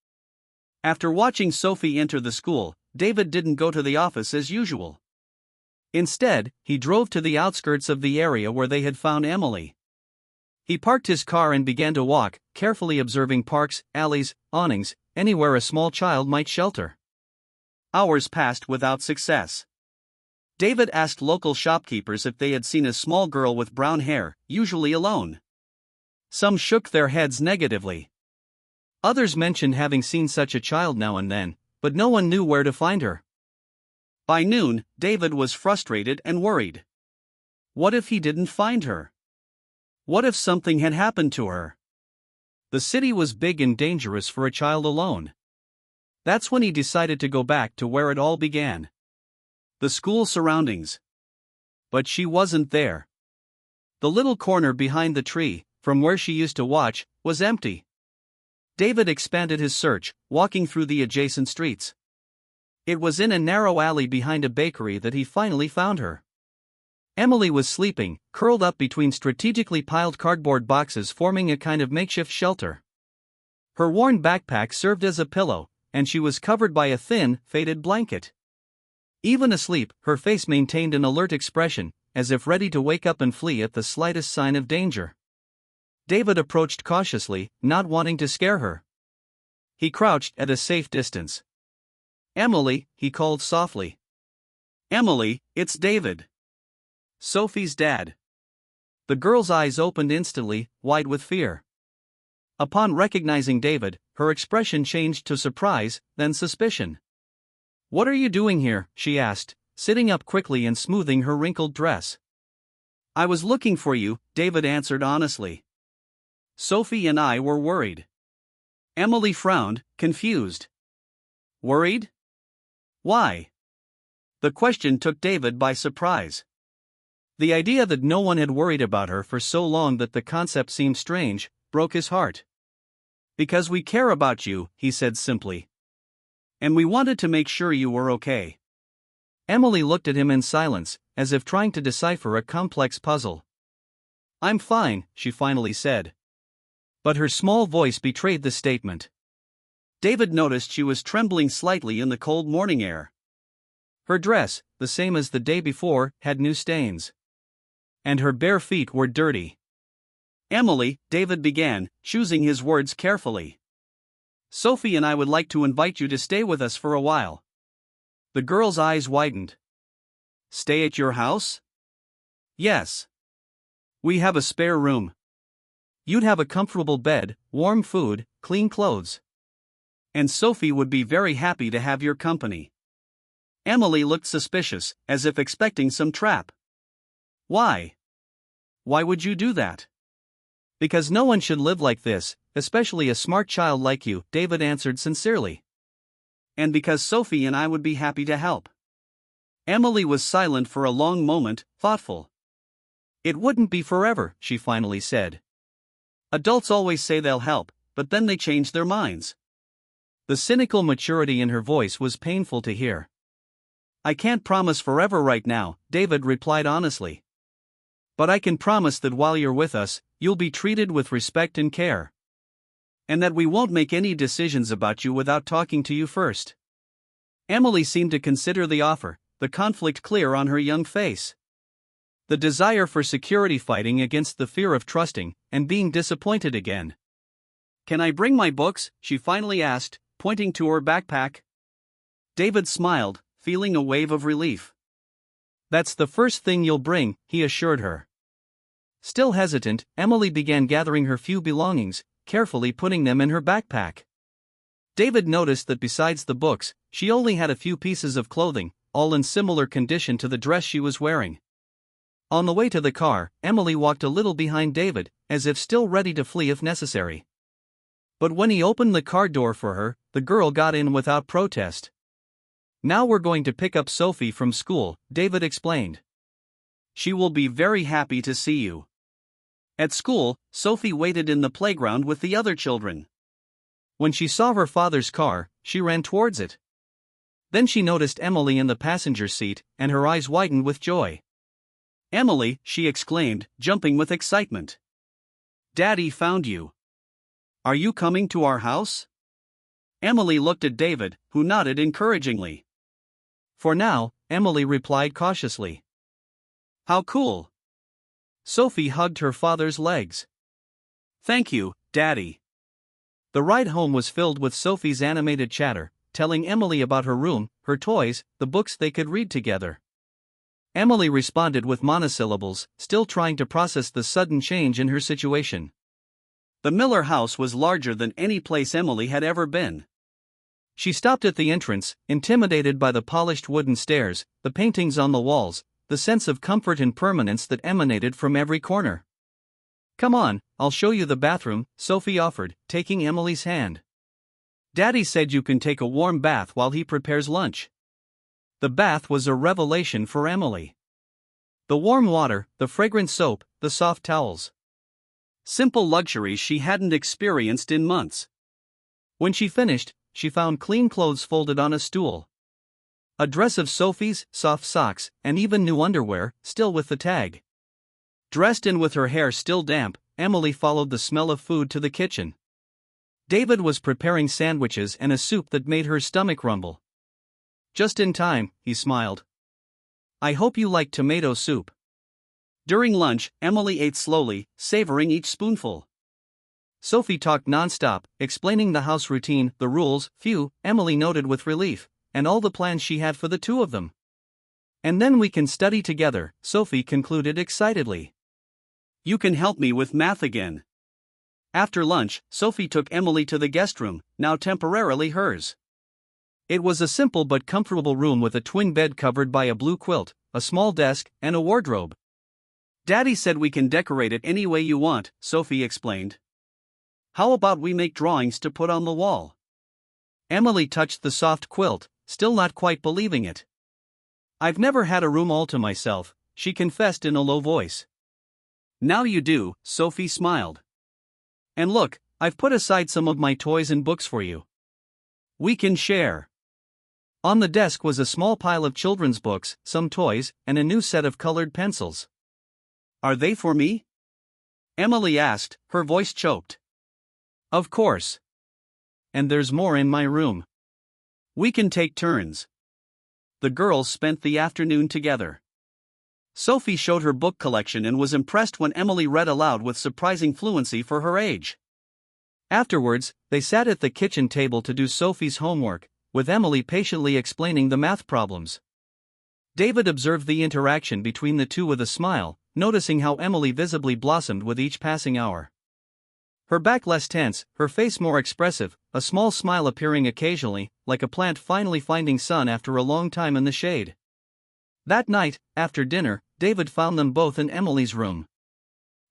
After watching Sophie enter the school, David didn't go to the office as usual. Instead, he drove to the outskirts of the area where they had found Emily. He parked his car and began to walk, carefully observing parks, alleys, awnings, anywhere a small child might shelter. Hours passed without success. David asked local shopkeepers if they had seen a small girl with brown hair, usually alone. Some shook their heads negatively. Others mentioned having seen such a child now and then, but no one knew where to find her. By noon, David was frustrated and worried. What if he didn't find her? What if something had happened to her? The city was big and dangerous for a child alone. That's when he decided to go back to where it all began. The school surroundings. But she wasn't there. The little corner behind the tree, from where she used to watch, was empty. David expanded his search, walking through the adjacent streets. It was in a narrow alley behind a bakery that he finally found her. Emily was sleeping, curled up between strategically piled cardboard boxes forming a kind of makeshift shelter. Her worn backpack served as a pillow, and she was covered by a thin, faded blanket. Even asleep, her face maintained an alert expression, as if ready to wake up and flee at the slightest sign of danger. David approached cautiously, not wanting to scare her. He crouched at a safe distance. "Emily," he called softly. "Emily, it's David. Sophie's dad." The girl's eyes opened instantly, wide with fear. Upon recognizing David, her expression changed to surprise, then suspicion. "What are you doing here?" she asked, sitting up quickly and smoothing her wrinkled dress. "I was looking for you," David answered honestly. "Sophie and I were worried." Emily frowned, confused. "Worried? Why?" The question took David by surprise. The idea that no one had worried about her for so long that the concept seemed strange broke his heart. "Because we care about you," he said simply. "And we wanted to make sure you were okay." Emily looked at him in silence, as if trying to decipher a complex puzzle. "I'm fine," she finally said. But her small voice betrayed the statement. David noticed she was trembling slightly in the cold morning air. Her dress, the same as the day before, had new stains. And her bare feet were dirty. "Emily," David began, choosing his words carefully. "Sophie and I would like to invite you to stay with us for a while." The girl's eyes widened. "Stay at your house?" "Yes. We have a spare room. You'd have a comfortable bed, warm food, clean clothes. And Sophie would be very happy to have your company." Emily looked suspicious, as if expecting some trap. "Why? Why would you do that?" "Because no one should live like this, especially a smart child like you," David answered sincerely. "And because Sophie and I would be happy to help." Emily was silent for a long moment, thoughtful. "It wouldn't be forever," she finally said. "Adults always say they'll help, but then they change their minds." The cynical maturity in her voice was painful to hear. "I can't promise forever right now," David replied honestly. "But I can promise that while you're with us, you'll be treated with respect and care. And that we won't make any decisions about you without talking to you first." Emily seemed to consider the offer, the conflict clear on her young face. The desire for security fighting against the fear of trusting and being disappointed again. "Can I bring my books?" she finally asked, pointing to her backpack. David smiled, feeling a wave of relief. That's the first thing you'll bring, he assured her. Still hesitant, Emily began gathering her few belongings, carefully putting them in her backpack. David noticed that besides the books, she only had a few pieces of clothing, all in similar condition to the dress she was wearing. On the way to the car, Emily walked a little behind David, as if still ready to flee if necessary. But when he opened the car door for her, the girl got in without protest. "Now we're going to pick up Sophie from school," David explained. "She will be very happy to see you." At school, Sophie waited in the playground with the other children. When she saw her father's car, she ran towards it. Then she noticed Emily in the passenger seat, and her eyes widened with joy. "Emily," she exclaimed, jumping with excitement. "Daddy found you. Are you coming to our house?" Emily looked at David, who nodded encouragingly. "For now," Emily replied cautiously. "How cool." Sophie hugged her father's legs. "Thank you, Daddy." The ride home was filled with Sophie's animated chatter, telling Emily about her room, her toys, the books they could read together. Emily responded with monosyllables, still trying to process the sudden change in her situation. The Miller house was larger than any place Emily had ever been. She stopped at the entrance, intimidated by the polished wooden stairs, the paintings on the walls, the sense of comfort and permanence that emanated from every corner. "Come on, I'll show you the bathroom," Sophie offered, taking Emily's hand. "Daddy said you can take a warm bath while he prepares lunch." The bath was a revelation for Emily. The warm water, the fragrant soap, the soft towels. Simple luxuries she hadn't experienced in months. When she finished, she found clean clothes folded on a stool. A dress of Sophie's, soft socks, and even new underwear, still with the tag. Dressed in with her hair still damp, Emily followed the smell of food to the kitchen. David was preparing sandwiches and a soup that made her stomach rumble. "Just in time," he smiled. "I hope you like tomato soup." During lunch, Emily ate slowly, savoring each spoonful. Sophie talked nonstop, explaining the house routine, the rules, few, Emily noted with relief, and all the plans she had for the two of them. "And then we can study together," Sophie concluded excitedly. "You can help me with math again." After lunch, Sophie took Emily to the guest room, now temporarily hers. It was a simple but comfortable room with a twin bed covered by a blue quilt, a small desk, and a wardrobe. "Daddy said we can decorate it any way you want," Sophie explained. "How about we make drawings to put on the wall?" Emily touched the soft quilt, still not quite believing it. "I've never had a room all to myself," she confessed in a low voice. "Now you do," Sophie smiled. "And look, I've put aside some of my toys and books for you. We can share." On the desk was a small pile of children's books, some toys, and a new set of colored pencils. "Are they for me?" Emily asked, her voice choked. "Of course. And there's more in my room. We can take turns." The girls spent the afternoon together. Sophie showed her book collection and was impressed when Emily read aloud with surprising fluency for her age. Afterwards, they sat at the kitchen table to do Sophie's homework, with Emily patiently explaining the math problems. David observed the interaction between the two with a smile, noticing how Emily visibly blossomed with each passing hour. Her back less tense, her face more expressive, a small smile appearing occasionally, like a plant finally finding sun after a long time in the shade. That night, after dinner, David found them both in Emily's room.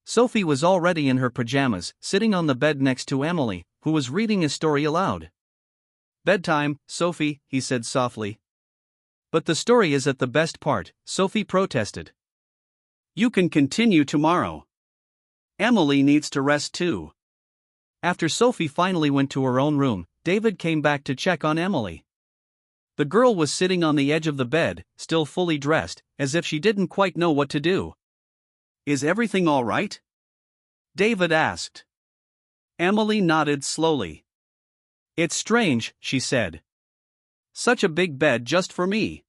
Sophie was already in her pajamas, sitting on the bed next to Emily, who was reading a story aloud. "Bedtime, Sophie," he said softly. "But the story is at the best part," Sophie protested. "You can continue tomorrow. Emily needs to rest too." After Sophie finally went to her own room, David came back to check on Emily. The girl was sitting on the edge of the bed, still fully dressed, as if she didn't quite know what to do. "Is everything all right?" David asked. Emily nodded slowly. "It's strange," she said. "Such a big bed just for me."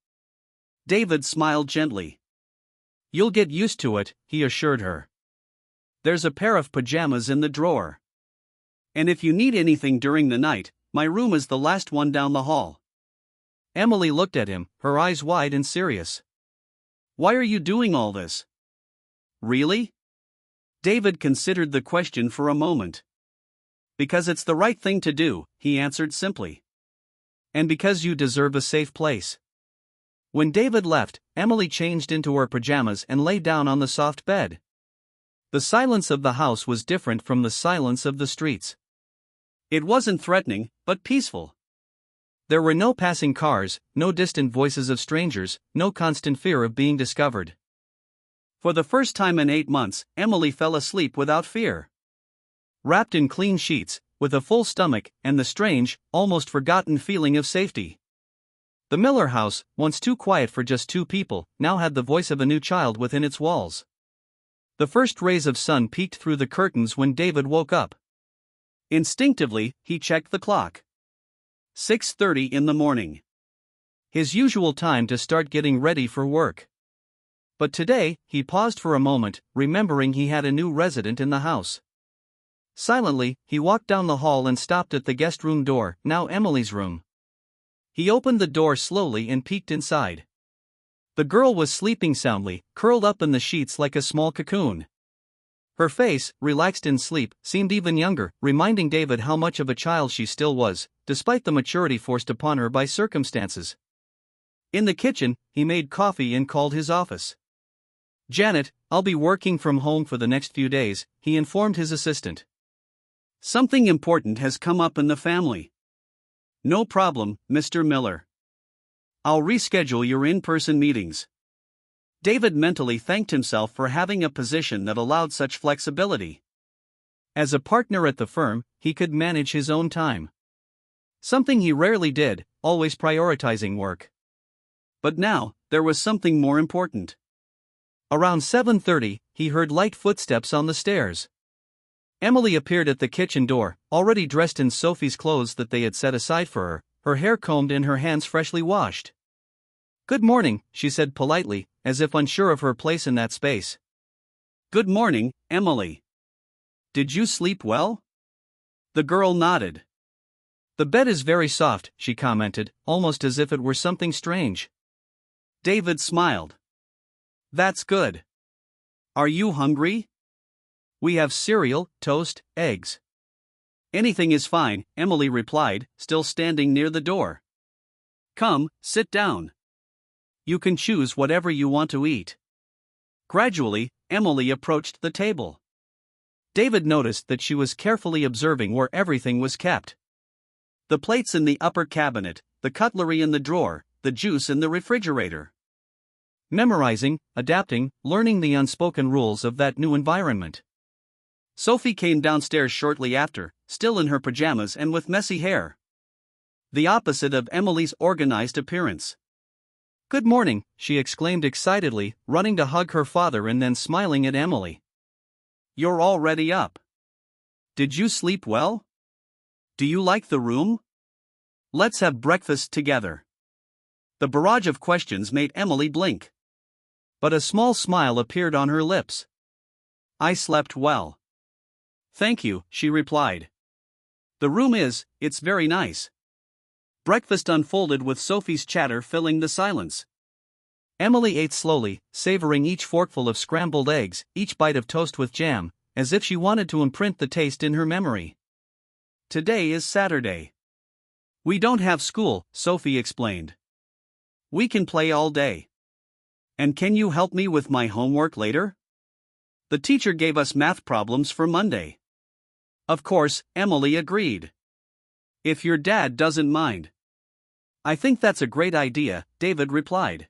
David smiled gently. "You'll get used to it," he assured her. "There's a pair of pajamas in the drawer. And if you need anything during the night, my room is the last one down the hall." Emily looked at him, her eyes wide and serious. "Why are you doing all this? Really?" David considered the question for a moment. "Because it's the right thing to do," he answered simply. "And because you deserve a safe place." When David left, Emily changed into her pajamas and lay down on the soft bed. The silence of the house was different from the silence of the streets. It wasn't threatening, but peaceful. There were no passing cars, no distant voices of strangers, no constant fear of being discovered. For the first time in 8 months, Emily fell asleep without fear. Wrapped in clean sheets, with a full stomach and the strange, almost forgotten feeling of safety. The Miller house, once too quiet for just 2 people, now had the voice of a new child within its walls. The first rays of sun peeked through the curtains when David woke up. Instinctively, he checked the clock. 6:30 in the morning. His usual time to start getting ready for work. But today, he paused for a moment, remembering he had a new resident in the house. Silently, he walked down the hall and stopped at the guest room door, now Emily's room. He opened the door slowly and peeked inside. The girl was sleeping soundly, curled up in the sheets like a small cocoon. Her face, relaxed in sleep, seemed even younger, reminding David how much of a child she still was, despite the maturity forced upon her by circumstances. In the kitchen, he made coffee and called his office. "Janet, I'll be working from home for the next few days," he informed his assistant. "Something important has come up in the family." "No problem, Mr. Miller. I'll reschedule your in-person meetings." David mentally thanked himself for having a position that allowed such flexibility. As a partner at the firm, he could manage his own time. Something he rarely did, always prioritizing work. But now, there was something more important. Around 7:30, he heard light footsteps on the stairs. Emily appeared at the kitchen door, already dressed in Sophie's clothes that they had set aside for her hair combed and her hands freshly washed. "Good morning," she said politely, as if unsure of her place in that space. "Good morning, Emily. Did you sleep well?" The girl nodded. "The bed is very soft," she commented, almost as if it were something strange. David smiled. "That's good. Are you hungry? We have cereal, toast, eggs." "Anything is fine," Emily replied, still standing near the door. "Come, sit down. You can choose whatever you want to eat." Gradually, Emily approached the table. David noticed that she was carefully observing where everything was kept. The plates in the upper cabinet, the cutlery in the drawer, the juice in the refrigerator. Memorizing, adapting, learning the unspoken rules of that new environment. Sophie came downstairs shortly after, still in her pajamas and with messy hair. The opposite of Emily's organized appearance. "Good morning," she exclaimed excitedly, running to hug her father and then smiling at Emily. "You're already up. Did you sleep well? Do you like the room? Let's have breakfast together." The barrage of questions made Emily blink. But a small smile appeared on her lips. "I slept well. Thank you," she replied. It's very nice." Breakfast unfolded with Sophie's chatter filling the silence. Emily ate slowly, savoring each forkful of scrambled eggs, each bite of toast with jam, as if she wanted to imprint the taste in her memory. "Today is Saturday. We don't have school," Sophie explained. "We can play all day. And can you help me with my homework later? The teacher gave us math problems for Monday." Of course, Emily agreed. "If your dad doesn't mind." "I think that's a great idea," David replied.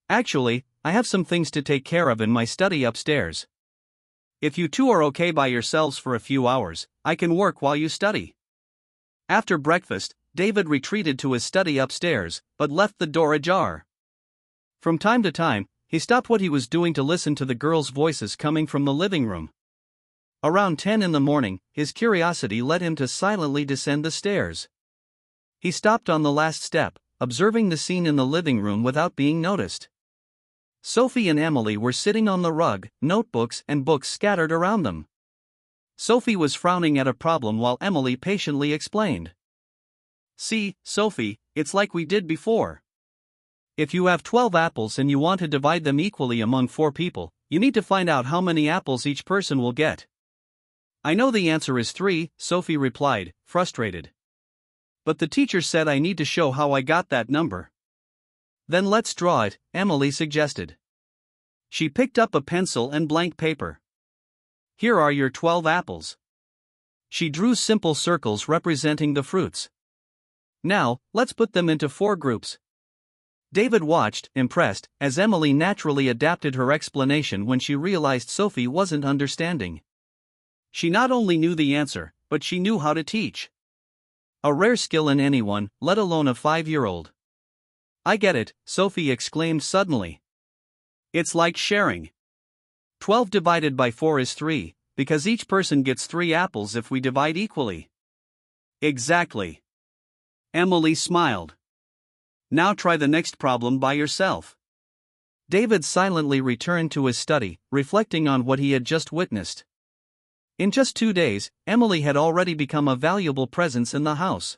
"Actually, I have some things to take care of in my study upstairs. If you two are okay by yourselves for a few hours, I can work while you study." After breakfast, David retreated to his study upstairs, but left the door ajar. From time to time, he stopped what he was doing to listen to the girls' voices coming from the living room. Around 10 in the morning, his curiosity led him to silently descend the stairs. He stopped on the last step, observing the scene in the living room without being noticed. Sophie and Emily were sitting on the rug, notebooks and books scattered around them. Sophie was frowning at a problem while Emily patiently explained. See, Sophie, it's like we did before. If you have 12 apples and you want to divide them equally among 4 people, you need to find out how many apples each person will get. I know the answer is 3, Sophie replied, frustrated. But the teacher said I need to show how I got that number. Then let's draw it, Emily suggested. She picked up a pencil and blank paper. Here are your 12 apples. She drew simple circles representing the fruits. Now, let's put them into 4 groups. David watched, impressed, as Emily naturally adapted her explanation when she realized Sophie wasn't understanding. She not only knew the answer, but she knew how to teach. A rare skill in anyone, let alone a 5-year-old. I get it, Sophie exclaimed suddenly. It's like sharing. 12 divided by 4 is 3, because each person gets 3 apples if we divide equally. Exactly. Emily smiled. Now try the next problem by yourself. David silently returned to his study, reflecting on what he had just witnessed. In just 2 days, Emily had already become a valuable presence in the house.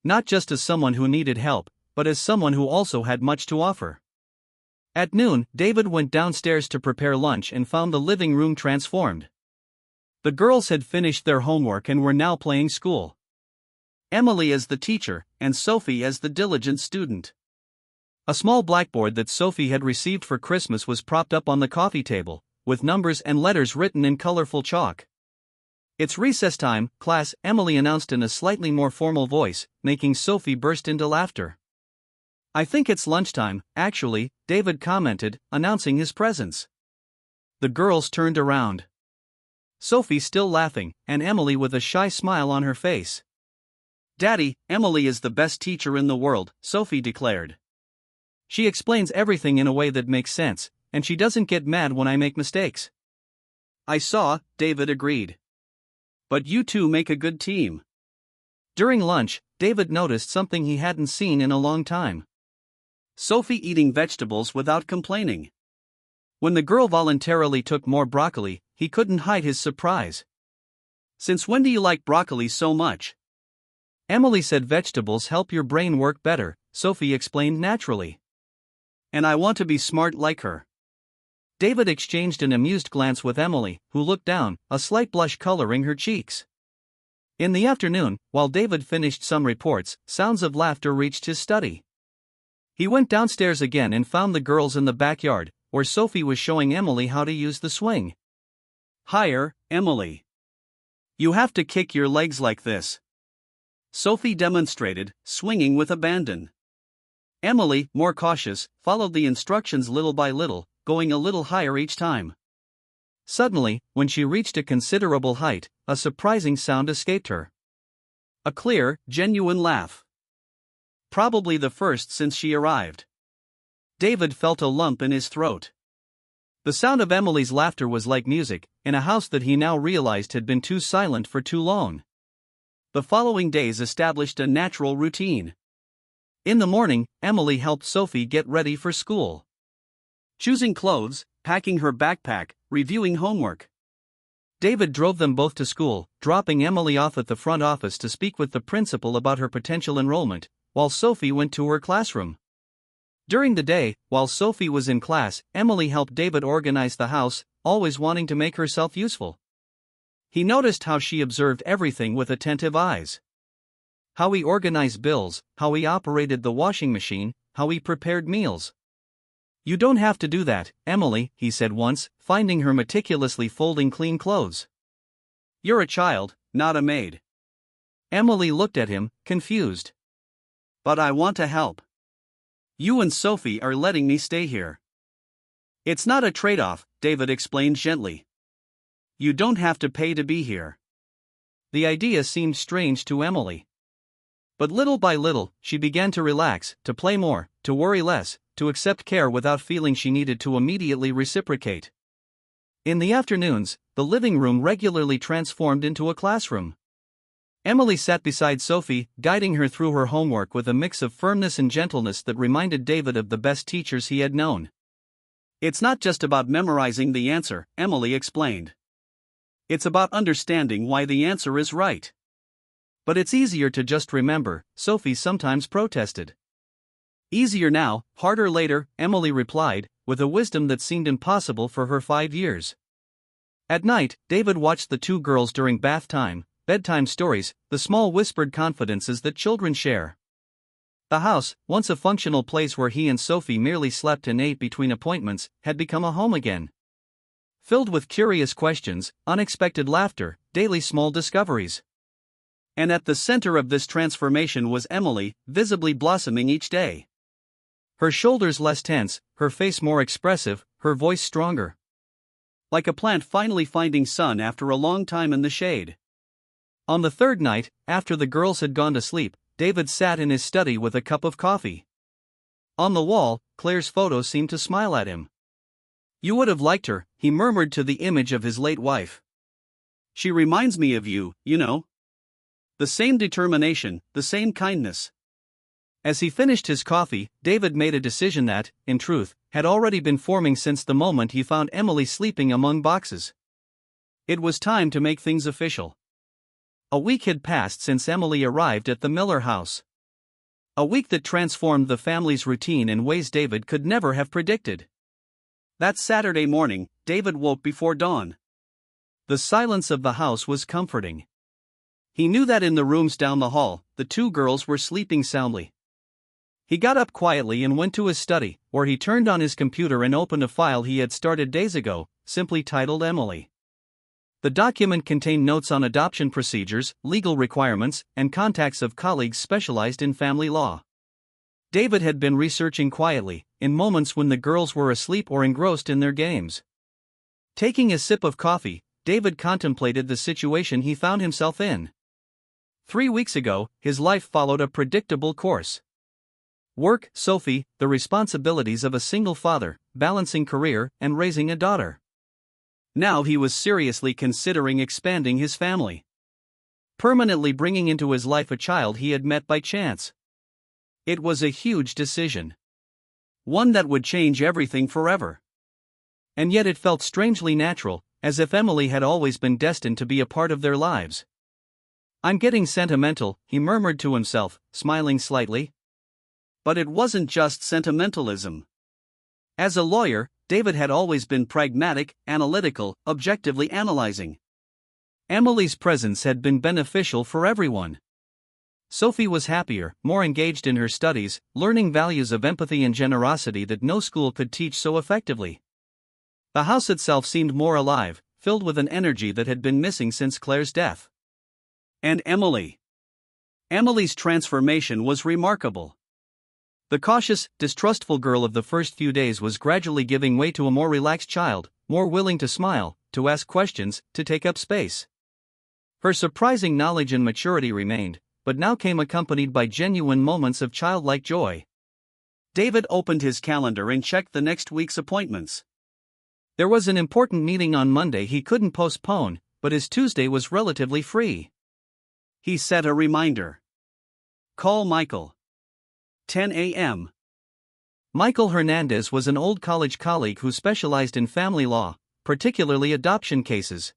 Not just as someone who needed help, but as someone who also had much to offer. At noon, David went downstairs to prepare lunch and found the living room transformed. The girls had finished their homework and were now playing school. Emily as the teacher, and Sophie as the diligent student. A small blackboard that Sophie had received for Christmas was propped up on the coffee table, with numbers and letters written in colorful chalk. It's recess time, class, Emily announced in a slightly more formal voice, making Sophie burst into laughter. I think it's lunchtime, actually, David commented, announcing his presence. The girls turned around. Sophie still laughing, and Emily with a shy smile on her face. Daddy, Emily is the best teacher in the world, Sophie declared. She explains everything in a way that makes sense, and she doesn't get mad when I make mistakes. I saw, David agreed. But you two make a good team. During lunch, David noticed something he hadn't seen in a long time. Sophie eating vegetables without complaining. When the girl voluntarily took more broccoli, he couldn't hide his surprise. Since when do you like broccoli so much? Emily said vegetables help your brain work better, Sophie explained naturally. And I want to be smart like her. David exchanged an amused glance with Emily, who looked down, a slight blush coloring her cheeks. In the afternoon, while David finished some reports, sounds of laughter reached his study. He went downstairs again and found the girls in the backyard, where Sophie was showing Emily how to use the swing. Higher, Emily. You have to kick your legs like this. Sophie demonstrated, swinging with abandon. Emily, more cautious, followed the instructions little by little, going a little higher each time. Suddenly, when she reached a considerable height, a surprising sound escaped her. A clear, genuine laugh. Probably the first since she arrived. David felt a lump in his throat. The sound of Emily's laughter was like music, in a house that he now realized had been too silent for too long. The following days established a natural routine. In the morning, Emily helped Sophie get ready for school. Choosing clothes, packing her backpack, reviewing homework. David drove them both to school, dropping Emily off at the front office to speak with the principal about her potential enrollment, while Sophie went to her classroom. During the day, while Sophie was in class, Emily helped David organize the house, always wanting to make herself useful. He noticed how she observed everything with attentive eyes. How he organized bills, how he operated the washing machine, how he prepared meals. You don't have to do that, Emily, he said once, finding her meticulously folding clean clothes. You're a child, not a maid. Emily looked at him, confused. But I want to help. You and Sophie are letting me stay here. It's not a trade-off, David explained gently. You don't have to pay to be here. The idea seemed strange to Emily. But little by little, she began to relax, to play more, to worry less, to accept care without feeling she needed to immediately reciprocate. In the afternoons, the living room regularly transformed into a classroom. Emily sat beside Sophie, guiding her through her homework with a mix of firmness and gentleness that reminded David of the best teachers he had known. It's not just about memorizing the answer, Emily explained. It's about understanding why the answer is right. But it's easier to just remember, Sophie sometimes protested. Easier now, harder later, Emily replied, with a wisdom that seemed impossible for her 5 years. At night, David watched the two girls during bath time, bedtime stories, the small whispered confidences that children share. The house, once a functional place where he and Sophie merely slept and ate between appointments, had become a home again. Filled with curious questions, unexpected laughter, daily small discoveries. And at the center of this transformation was Emily, visibly blossoming each day. Her shoulders less tense, her face more expressive, her voice stronger. Like a plant finally finding sun after a long time in the shade. On the third night, after the girls had gone to sleep, David sat in his study with a cup of coffee. On the wall, Claire's photo seemed to smile at him. "You would have liked her," he murmured to the image of his late wife. "She reminds me of you, you know. The same determination, the same kindness." As he finished his coffee, David made a decision that, in truth, had already been forming since the moment he found Emily sleeping among boxes. It was time to make things official. A week had passed since Emily arrived at the Miller house. A week that transformed the family's routine in ways David could never have predicted. That Saturday morning, David woke before dawn. The silence of the house was comforting. He knew that in the rooms down the hall, the two girls were sleeping soundly. He got up quietly and went to his study, where he turned on his computer and opened a file he had started days ago, simply titled Emily. The document contained notes on adoption procedures, legal requirements, and contacts of colleagues specialized in family law. David had been researching quietly, in moments when the girls were asleep or engrossed in their games. Taking a sip of coffee, David contemplated the situation he found himself in. 3 weeks ago, his life followed a predictable course. Work, Sophie, the responsibilities of a single father, balancing career, and raising a daughter. Now he was seriously considering expanding his family. Permanently bringing into his life a child he had met by chance. It was a huge decision. One that would change everything forever. And yet it felt strangely natural, as if Emily had always been destined to be a part of their lives. "I'm getting sentimental," he murmured to himself, smiling slightly. But it wasn't just sentimentalism. As a lawyer, David had always been pragmatic, analytical, objectively analyzing. Emily's presence had been beneficial for everyone. Sophie was happier, more engaged in her studies, learning values of empathy and generosity that no school could teach so effectively. The house itself seemed more alive, filled with an energy that had been missing since Claire's death. And Emily. Emily's transformation was remarkable. The cautious, distrustful girl of the first few days was gradually giving way to a more relaxed child, more willing to smile, to ask questions, to take up space. Her surprising knowledge and maturity remained, but now came accompanied by genuine moments of childlike joy. David opened his calendar and checked the next week's appointments. There was an important meeting on Monday he couldn't postpone, but his Tuesday was relatively free. He set a reminder. Call Michael. 10 a.m. Michael Hernandez was an old college colleague who specialized in family law, particularly adoption cases.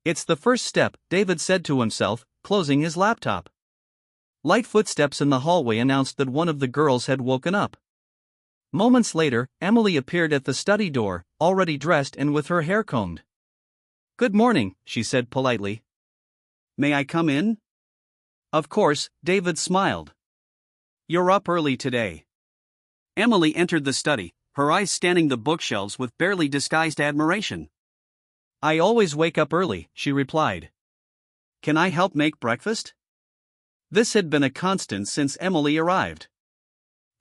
"It's the first step," David said to himself, closing his laptop. Light footsteps in the hallway announced that one of the girls had woken up. Moments later, Emily appeared at the study door, already dressed and with her hair combed. "Good morning," she said politely. "May I come in?" Of course, David smiled. "You're up early today." Emily entered the study, her eyes scanning the bookshelves with barely disguised admiration. "I always wake up early," she replied. "Can I help make breakfast?" This had been a constant since Emily arrived.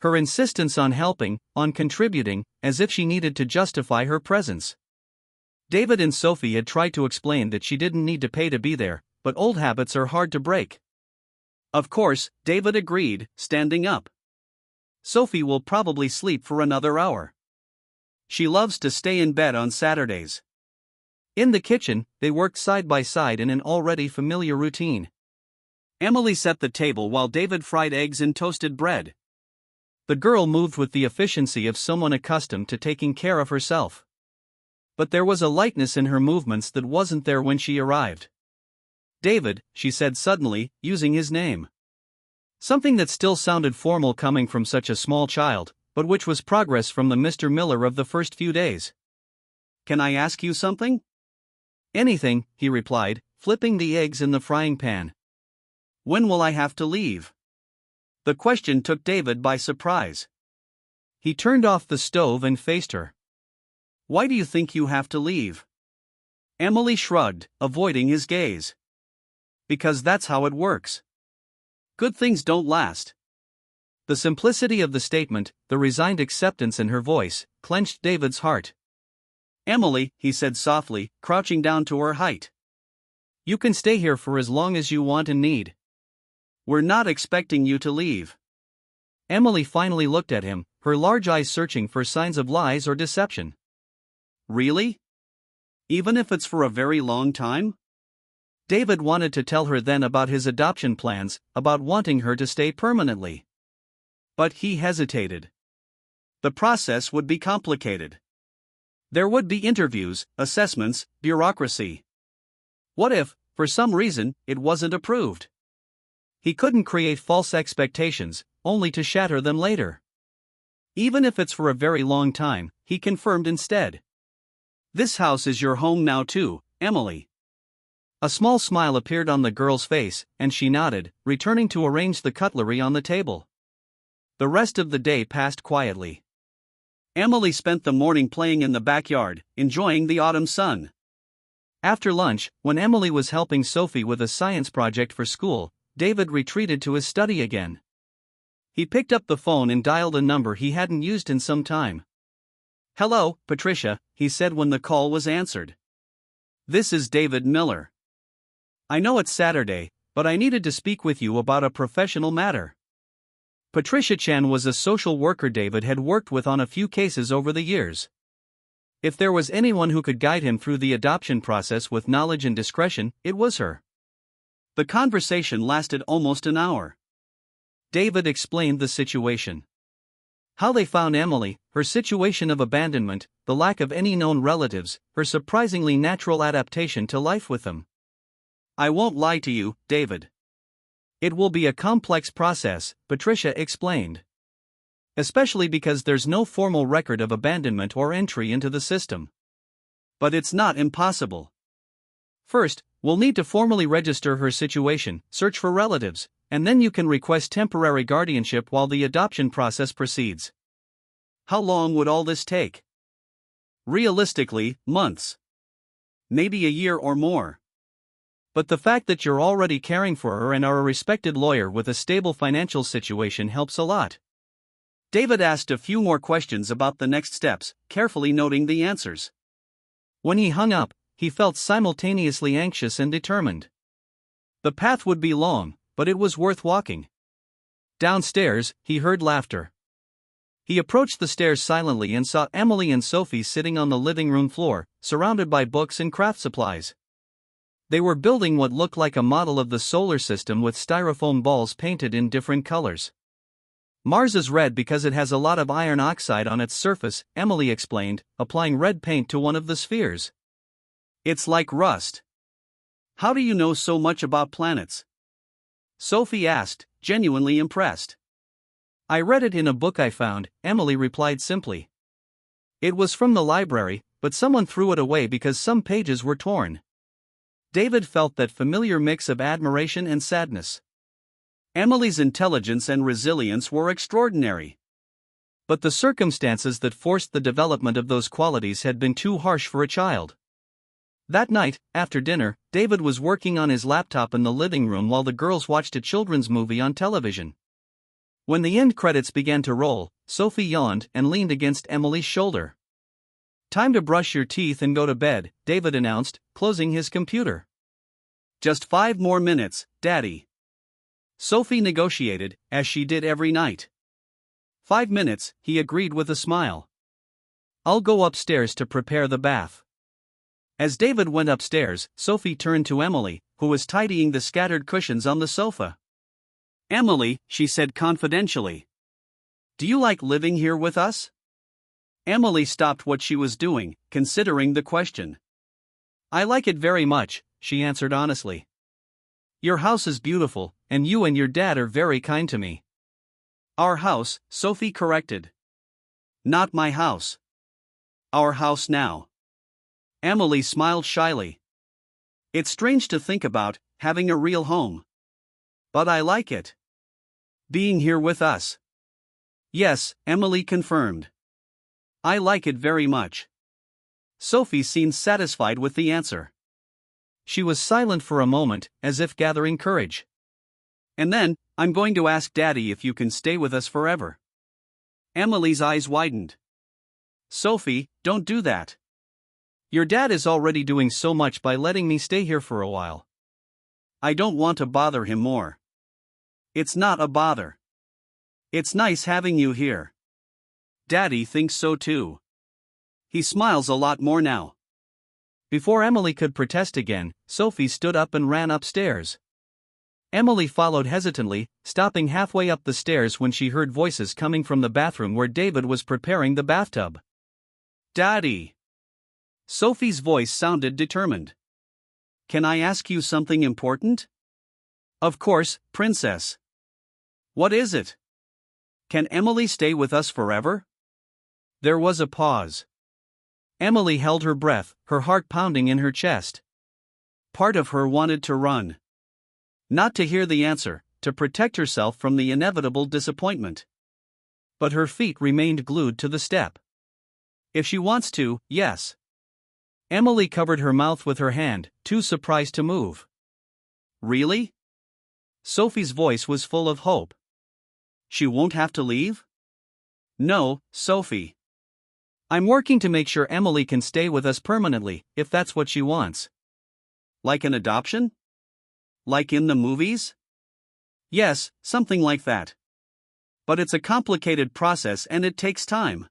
Her insistence on helping, on contributing, as if she needed to justify her presence. David and Sophie had tried to explain that she didn't need to pay to be there, but old habits are hard to break. Of course, David agreed, standing up. "Sophie will probably sleep for another hour. She loves to stay in bed on Saturdays." In the kitchen, they worked side by side in an already familiar routine. Emily set the table while David fried eggs and toasted bread. The girl moved with the efficiency of someone accustomed to taking care of herself. But there was a lightness in her movements that wasn't there when she arrived. David, she said suddenly, using his name. Something that still sounded formal coming from such a small child, but which was progress from the Mr. Miller of the first few days. Can I ask you something? Anything, he replied, flipping the eggs in the frying pan. When will I have to leave? The question took David by surprise. He turned off the stove and faced her. Why do you think you have to leave? Emily shrugged, avoiding his gaze. Because that's how it works. Good things don't last. The simplicity of the statement, the resigned acceptance in her voice, clenched David's heart. Emily, he said softly, crouching down to her height. You can stay here for as long as you want and need. We're not expecting you to leave. Emily finally looked at him, her large eyes searching for signs of lies or deception. Really? Even if it's for a very long time? David wanted to tell her then about his adoption plans, about wanting her to stay permanently. But he hesitated. The process would be complicated. There would be interviews, assessments, bureaucracy. What if, for some reason, it wasn't approved? He couldn't create false expectations, only to shatter them later. Even if it's for a very long time, he confirmed instead. This house is your home now too, Emily. A small smile appeared on the girl's face, and she nodded, returning to arrange the cutlery on the table. The rest of the day passed quietly. Emily spent the morning playing in the backyard, enjoying the autumn sun. After lunch, when Emily was helping Sophie with a science project for school, David retreated to his study again. He picked up the phone and dialed a number he hadn't used in some time. Hello, Patricia, he said when the call was answered. This is David Miller. I know it's Saturday, but I needed to speak with you about a professional matter. Patricia Chan was a social worker David had worked with on a few cases over the years. If there was anyone who could guide him through the adoption process with knowledge and discretion, it was her. The conversation lasted almost an hour. David explained the situation. How they found Emily, her situation of abandonment, the lack of any known relatives, her surprisingly natural adaptation to life with them. I won't lie to you, David. It will be a complex process, Patricia explained. Especially because there's no formal record of abandonment or entry into the system. But it's not impossible. First, we'll need to formally register her situation, search for relatives, and then you can request temporary guardianship while the adoption process proceeds. How long would all this take? Realistically, months. Maybe a year or more. But the fact that you're already caring for her and are a respected lawyer with a stable financial situation helps a lot. David asked a few more questions about the next steps, carefully noting the answers. When he hung up, he felt simultaneously anxious and determined. The path would be long, but it was worth walking. Downstairs, he heard laughter. He approached the stairs silently and saw Emily and Sophie sitting on the living room floor, surrounded by books and craft supplies. They were building what looked like a model of the solar system with styrofoam balls painted in different colors. Mars is red because it has a lot of iron oxide on its surface, Emily explained, applying red paint to one of the spheres. It's like rust. How do you know so much about planets? Sophie asked, genuinely impressed. I read it in a book I found, Emily replied simply. It was from the library, but someone threw it away because some pages were torn. David felt that familiar mix of admiration and sadness. Emily's intelligence and resilience were extraordinary. But the circumstances that forced the development of those qualities had been too harsh for a child. That night, after dinner, David was working on his laptop in the living room while the girls watched a children's movie on television. When the end credits began to roll, Sophie yawned and leaned against Emily's shoulder. Time to brush your teeth and go to bed, David announced, closing his computer. Just 5 more minutes, Daddy. Sophie negotiated, as she did every night. 5 minutes, he agreed with a smile. I'll go upstairs to prepare the bath. As David went upstairs, Sophie turned to Emily, who was tidying the scattered cushions on the sofa. Emily, she said confidentially. Do you like living here with us? Emily stopped what she was doing, considering the question. I like it very much, she answered honestly. Your house is beautiful, and you and your dad are very kind to me. Our house, Sophie corrected. Not my house. Our house now. Emily smiled shyly. It's strange to think about, having a real home. But I like it. Being here with us. Yes, Emily confirmed. I like it very much. Sophie seemed satisfied with the answer. She was silent for a moment, as if gathering courage. And then, I'm going to ask Daddy if you can stay with us forever. Emily's eyes widened. Sophie, don't do that. Your dad is already doing so much by letting me stay here for a while. I don't want to bother him more. It's not a bother. It's nice having you here. Daddy thinks so too. He smiles a lot more now. Before Emily could protest again, Sophie stood up and ran upstairs. Emily followed hesitantly, stopping halfway up the stairs when she heard voices coming from the bathroom where David was preparing the bathtub. Daddy! Sophie's voice sounded determined. Can I ask you something important? Of course, princess. What is it? Can Emily stay with us forever? There was a pause. Emily held her breath, her heart pounding in her chest. Part of her wanted to run. Not to hear the answer, to protect herself from the inevitable disappointment. But her feet remained glued to the step. If she wants to, yes. Emily covered her mouth with her hand, too surprised to move. Really? Sophie's voice was full of hope. She won't have to leave? No, Sophie. I'm working to make sure Emily can stay with us permanently, if that's what she wants. Like an adoption? Like in the movies? Yes, something like that. But it's a complicated process and it takes time.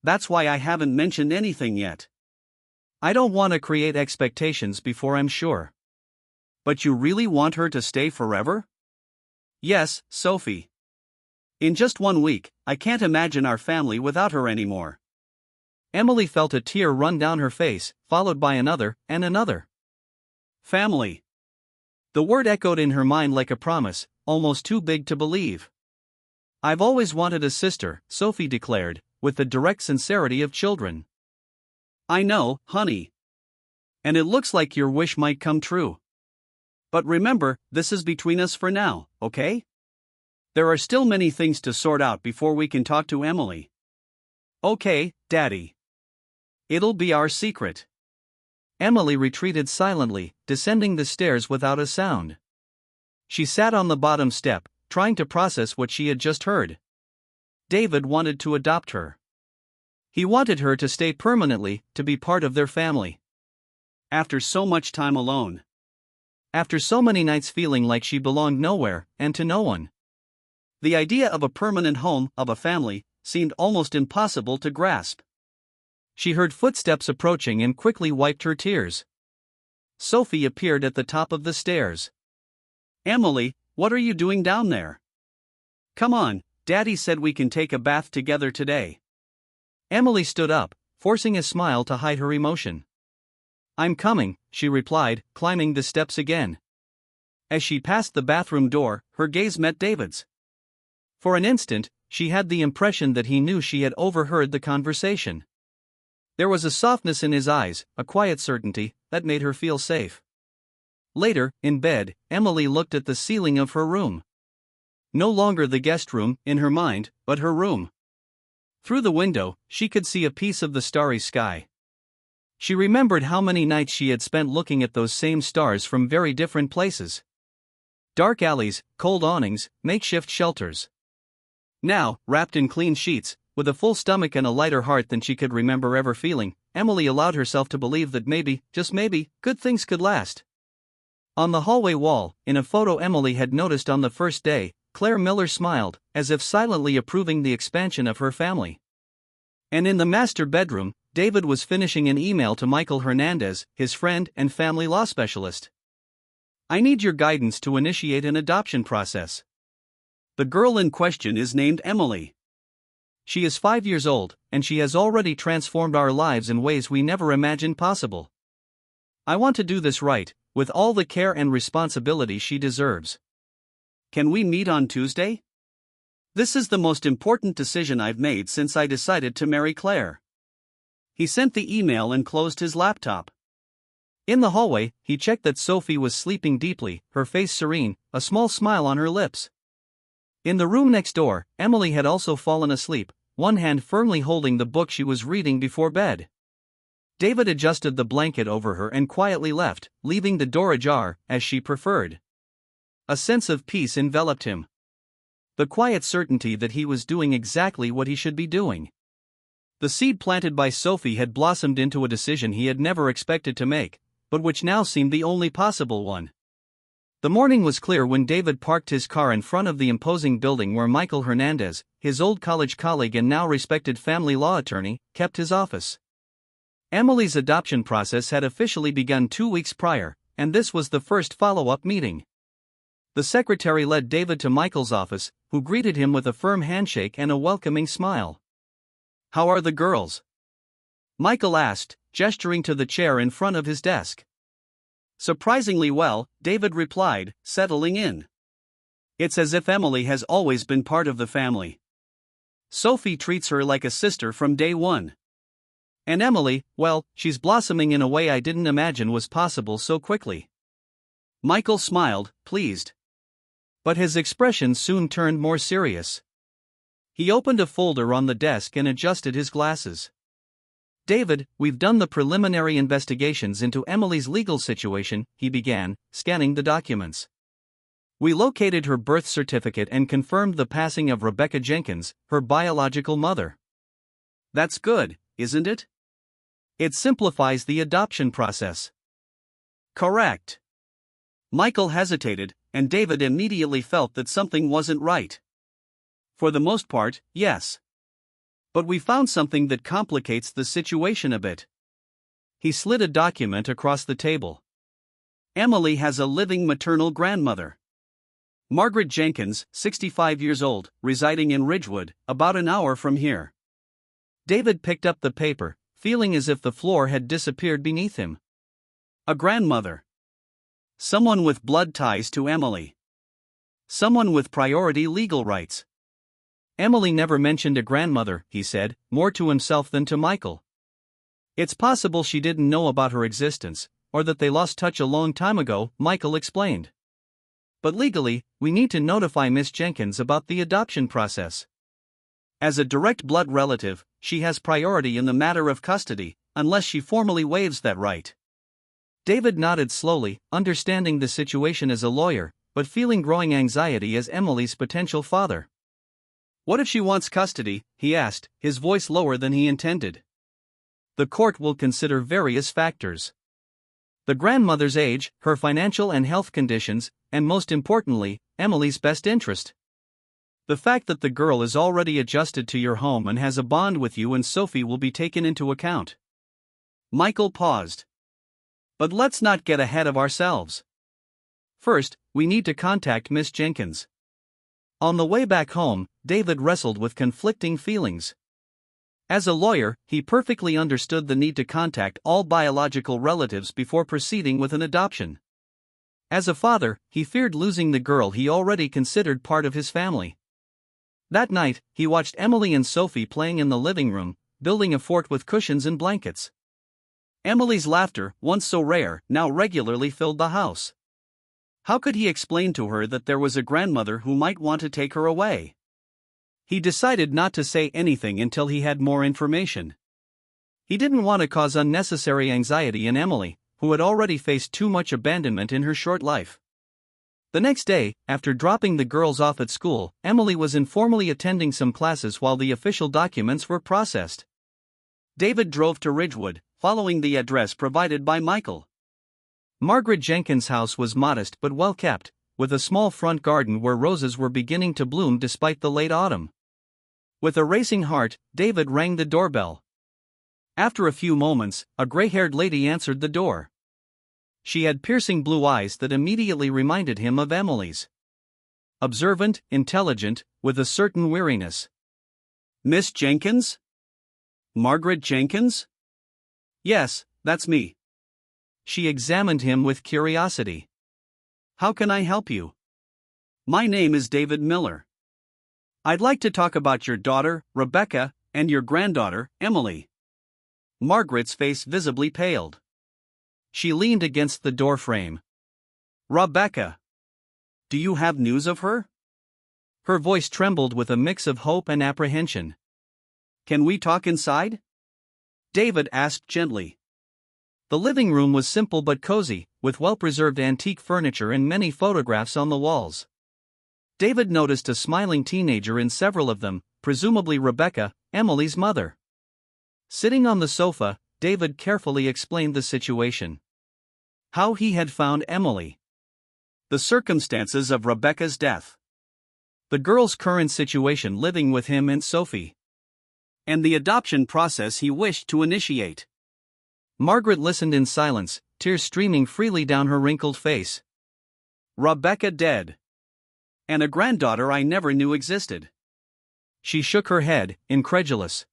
That's why I haven't mentioned anything yet. I don't want to create expectations before I'm sure. But you really want her to stay forever? Yes, Sophie. In just 1 week, I can't imagine our family without her anymore. Emily felt a tear run down her face, followed by another, and another. Family. The word echoed in her mind like a promise, almost too big to believe. I've always wanted a sister, Sophie declared, with the direct sincerity of children. I know, honey. And it looks like your wish might come true. But remember, this is between us for now, okay? There are still many things to sort out before we can talk to Emily. Okay, Daddy. It'll be our secret. Emily retreated silently, descending the stairs without a sound. She sat on the bottom step, trying to process what she had just heard. David wanted to adopt her. He wanted her to stay permanently, to be part of their family. After so much time alone. After so many nights feeling like she belonged nowhere, and to no one. The idea of a permanent home, of a family, seemed almost impossible to grasp. She heard footsteps approaching and quickly wiped her tears. Sophie appeared at the top of the stairs. Emily, what are you doing down there? Come on, Daddy said we can take a bath together today. Emily stood up, forcing a smile to hide her emotion. I'm coming, she replied, climbing the steps again. As she passed the bathroom door, her gaze met David's. For an instant, she had the impression that he knew she had overheard the conversation. There was a softness in his eyes, a quiet certainty, that made her feel safe. Later, in bed, Emily looked at the ceiling of her room. No longer the guest room, in her mind, but her room. Through the window, she could see a piece of the starry sky. She remembered how many nights she had spent looking at those same stars from very different places. Dark alleys, cold awnings, makeshift shelters. Now, wrapped in clean sheets, with a full stomach and a lighter heart than she could remember ever feeling, Emily allowed herself to believe that maybe, just maybe, good things could last. On the hallway wall, in a photo Emily had noticed on the first day, Claire Miller smiled, as if silently approving the expansion of her family. And in the master bedroom, David was finishing an email to Michael Hernandez, his friend and family law specialist. I need your guidance to initiate an adoption process. The girl in question is named Emily. She is 5 years old, and she has already transformed our lives in ways we never imagined possible. I want to do this right, with all the care and responsibility she deserves. Can we meet on Tuesday? This is the most important decision I've made since I decided to marry Claire. He sent the email and closed his laptop. In the hallway, he checked that Sophie was sleeping deeply, her face serene, a small smile on her lips. In the room next door, Emily had also fallen asleep, one hand firmly holding the book she was reading before bed. David adjusted the blanket over her and quietly left, leaving the door ajar, as she preferred. A sense of peace enveloped him. The quiet certainty that he was doing exactly what he should be doing. The seed planted by Sophie had blossomed into a decision he had never expected to make, but which now seemed the only possible one. The morning was clear when David parked his car in front of the imposing building where Michael Hernandez, his old college colleague and now respected family law attorney, kept his office. Emily's adoption process had officially begun 2 weeks prior, and this was the first follow-up meeting. The secretary led David to Michael's office, who greeted him with a firm handshake and a welcoming smile. "How are the girls?" Michael asked, gesturing to the chair in front of his desk. "Surprisingly well," David replied, settling in. "It's as if Emily has always been part of the family. Sophie treats her like a sister from day one. And Emily, well, she's blossoming in a way I didn't imagine was possible so quickly." Michael smiled, pleased. But his expression soon turned more serious. He opened a folder on the desk and adjusted his glasses. "David, we've done the preliminary investigations into Emily's legal situation," he began, scanning the documents. "We located her birth certificate and confirmed the passing of Rebecca Jenkins, her biological mother." "That's good, isn't it? It simplifies the adoption process." "Correct." Michael hesitated, and David immediately felt that something wasn't right. "For the most part, yes. But we found something that complicates the situation a bit." He slid a document across the table. "Emily has a living maternal grandmother. Margaret Jenkins, 65 years old, residing in Ridgewood, about an hour from here." David picked up the paper, feeling as if the floor had disappeared beneath him. A grandmother. Someone with blood ties to Emily. Someone with priority legal rights. "Emily never mentioned a grandmother," he said, more to himself than to Michael. "It's possible she didn't know about her existence, or that they lost touch a long time ago," Michael explained. "But legally, we need to notify Miss Jenkins about the adoption process. As a direct blood relative, she has priority in the matter of custody, unless she formally waives that right." David nodded slowly, understanding the situation as a lawyer, but feeling growing anxiety as Emily's potential father. "What if she wants custody?" he asked, his voice lower than he intended. "The court will consider various factors. The grandmother's age, her financial and health conditions, and most importantly, Emily's best interest. The fact that the girl is already adjusted to your home and has a bond with you and Sophie will be taken into account." Michael paused. "But let's not get ahead of ourselves. First, we need to contact Miss Jenkins." On the way back home, David wrestled with conflicting feelings. As a lawyer, he perfectly understood the need to contact all biological relatives before proceeding with an adoption. As a father, he feared losing the girl he already considered part of his family. That night, he watched Emily and Sophie playing in the living room, building a fort with cushions and blankets. Emily's laughter, once so rare, now regularly filled the house. How could he explain to her that there was a grandmother who might want to take her away? He decided not to say anything until he had more information. He didn't want to cause unnecessary anxiety in Emily, who had already faced too much abandonment in her short life. The next day, after dropping the girls off at school, Emily was informally attending some classes while the official documents were processed. David drove to Ridgewood, following the address provided by Michael. Margaret Jenkins' house was modest but well kept, with a small front garden where roses were beginning to bloom despite the late autumn. With a racing heart, David rang the doorbell. After a few moments, a gray-haired lady answered the door. She had piercing blue eyes that immediately reminded him of Emily's. Observant, intelligent, with a certain weariness. "Miss Jenkins? Margaret Jenkins?" "Yes, that's me." She examined him with curiosity. "How can I help you?" "My name is David Miller. I'd like to talk about your daughter, Rebecca, and your granddaughter, Emily." Margaret's face visibly paled. She leaned against the doorframe. "Rebecca. Do you have news of her?" Her voice trembled with a mix of hope and apprehension. "Can we talk inside?" David asked gently. The living room was simple but cozy, with well-preserved antique furniture and many photographs on the walls. David noticed a smiling teenager in several of them, presumably Rebecca, Emily's mother. Sitting on the sofa, David carefully explained the situation. How he had found Emily. The circumstances of Rebecca's death. The girl's current situation living with him and Sophie. And the adoption process he wished to initiate. Margaret listened in silence, tears streaming freely down her wrinkled face. "Rebecca dead. And a granddaughter I never knew existed." She shook her head, incredulous.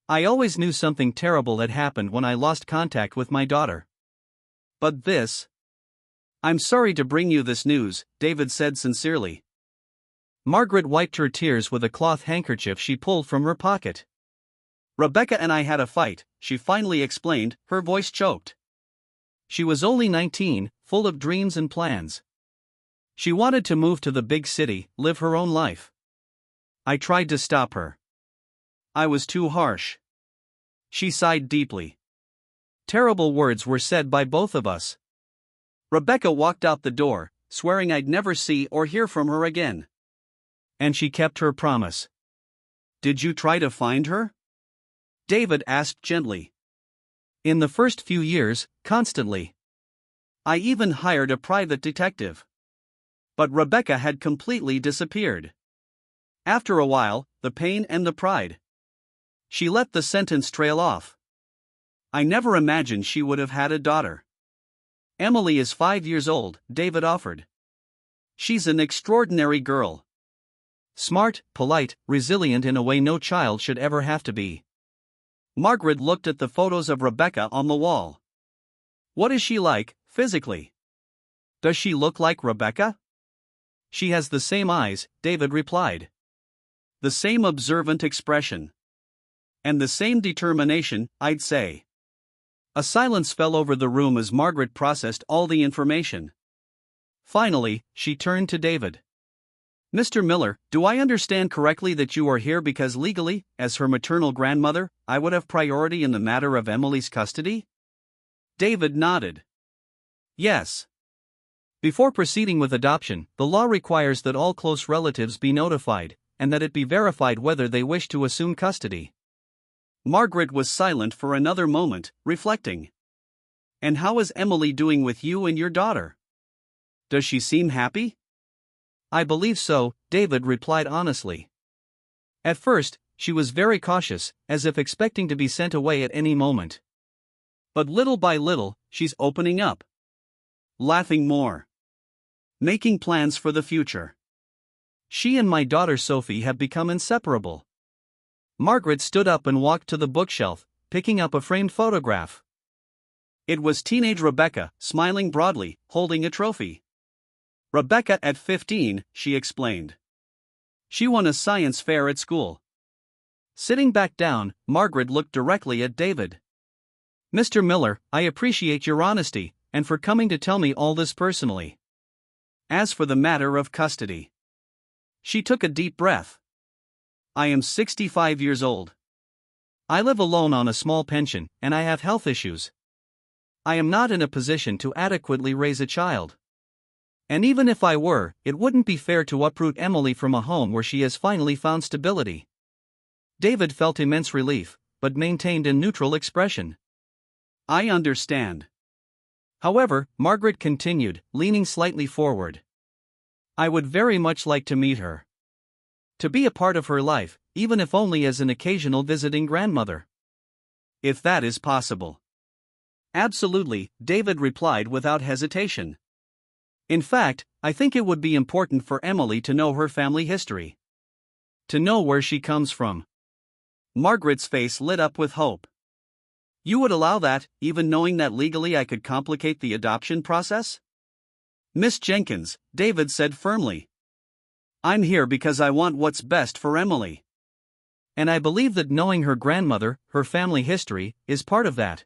"I always knew something terrible had happened when I lost contact with my daughter. But this..." "I'm sorry to bring you this news," David said sincerely. Margaret wiped her tears with a cloth handkerchief she pulled from her pocket. "Rebecca and I had a fight," she finally explained, her voice choked. She was only 19, full of dreams and plans. She wanted to move to the big city, live her own life. I tried to stop her. I was too harsh. She sighed deeply. Terrible words were said by both of us. Rebecca walked out the door, swearing I'd never see or hear from her again. And she kept her promise. "Did you try to find her?" David asked gently. "In the first few years, constantly. I even hired a private detective. But Rebecca had completely disappeared. After a while, the pain and the pride. She let the sentence trail off. I never imagined she would have had a daughter. Emily is 5 years old," David offered. "She's an extraordinary girl. Smart, polite, resilient in a way no child should ever have to be." Margaret looked at the photos of Rebecca on the wall. "What is she like, physically? Does she look like Rebecca?" "She has the same eyes," David replied. "The same observant expression. And the same determination, I'd say." A silence fell over the room as Margaret processed all the information. Finally, she turned to David. "Mr. Miller, do I understand correctly that you are here because legally, as her maternal grandmother, I would have priority in the matter of Emily's custody?" David nodded. "Yes. Before proceeding with adoption, the law requires that all close relatives be notified, and that it be verified whether they wish to assume custody." Margaret was silent for another moment, reflecting. "And how is Emily doing with you and your daughter? Does she seem happy?" "I believe so," David replied honestly. "At first, she was very cautious, as if expecting to be sent away at any moment. But little by little, she's opening up. Laughing more. Making plans for the future. She and my daughter Sophie have become inseparable." Margaret stood up and walked to the bookshelf, picking up a framed photograph. It was teenage Rebecca, smiling broadly, holding a trophy. "Rebecca at 15, she explained. She won a science fair at school." Sitting back down, Margaret looked directly at David. "Mr. Miller, I appreciate your honesty, and for coming to tell me all this personally. As for the matter of custody..." She took a deep breath. "I am 65 years old. I live alone on a small pension, and I have health issues. I am not in a position to adequately raise a child. And even if I were, it wouldn't be fair to uproot Emily from a home where she has finally found stability." David felt immense relief, but maintained a neutral expression. "I understand." However, Margaret continued, leaning slightly forward. "I would very much like to meet her. To be a part of her life, even if only as an occasional visiting grandmother. If that is possible." "Absolutely," David replied without hesitation. "In fact, I think it would be important for Emily to know her family history. To know where she comes from." Margaret's face lit up with hope. You would allow that, even knowing that legally I could complicate the adoption process? Miss Jenkins, David said firmly. I'm here because I want what's best for Emily. And I believe that knowing her grandmother, her family history, is part of that.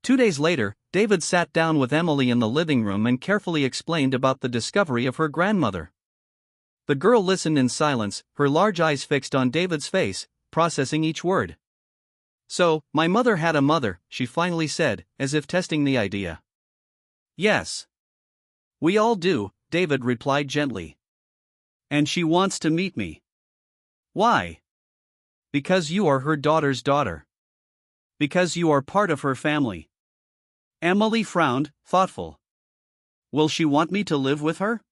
2 days later, David sat down with Emily in the living room and carefully explained about the discovery of her grandmother. The girl listened in silence, her large eyes fixed on David's face, processing each word. So, my mother had a mother, she finally said, as if testing the idea. Yes. We all do, David replied gently. And she wants to meet me. Why? Because you are her daughter's daughter. Because you are part of her family. Emily frowned, thoughtful. Will she want me to live with her?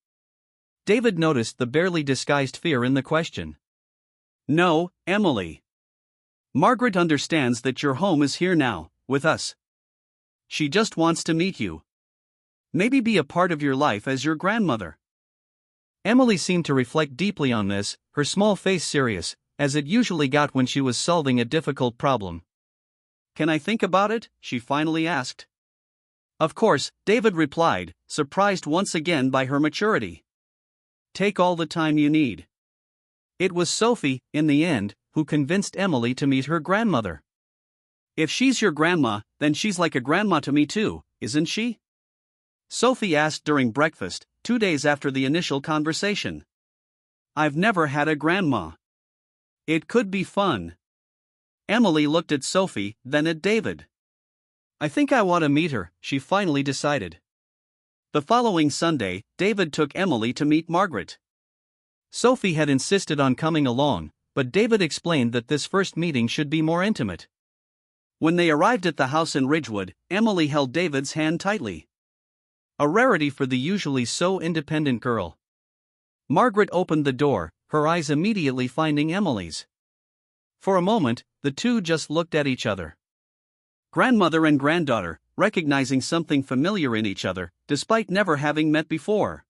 David noticed the barely disguised fear in the question. No, Emily. Margaret understands that your home is here now, with us. She just wants to meet you. Maybe be a part of your life as your grandmother. Emily seemed to reflect deeply on this, her small face serious, as it usually got when she was solving a difficult problem. Can I think about it? She finally asked. Of course, David replied, surprised once again by her maturity. Take all the time you need. It was Sophie, in the end, who convinced Emily to meet her grandmother. If she's your grandma, then she's like a grandma to me too, isn't she? Sophie asked during breakfast, 2 days after the initial conversation. I've never had a grandma. It could be fun. Emily looked at Sophie, then at David. I think I want to meet her, she finally decided. The following Sunday, David took Emily to meet Margaret. Sophie had insisted on coming along, but David explained that this first meeting should be more intimate. When they arrived at the house in Ridgewood, Emily held David's hand tightly. A rarity for the usually so independent girl. Margaret opened the door, her eyes immediately finding Emily's. For a moment, the two just looked at each other. Grandmother and granddaughter, recognizing something familiar in each other, despite never having met before.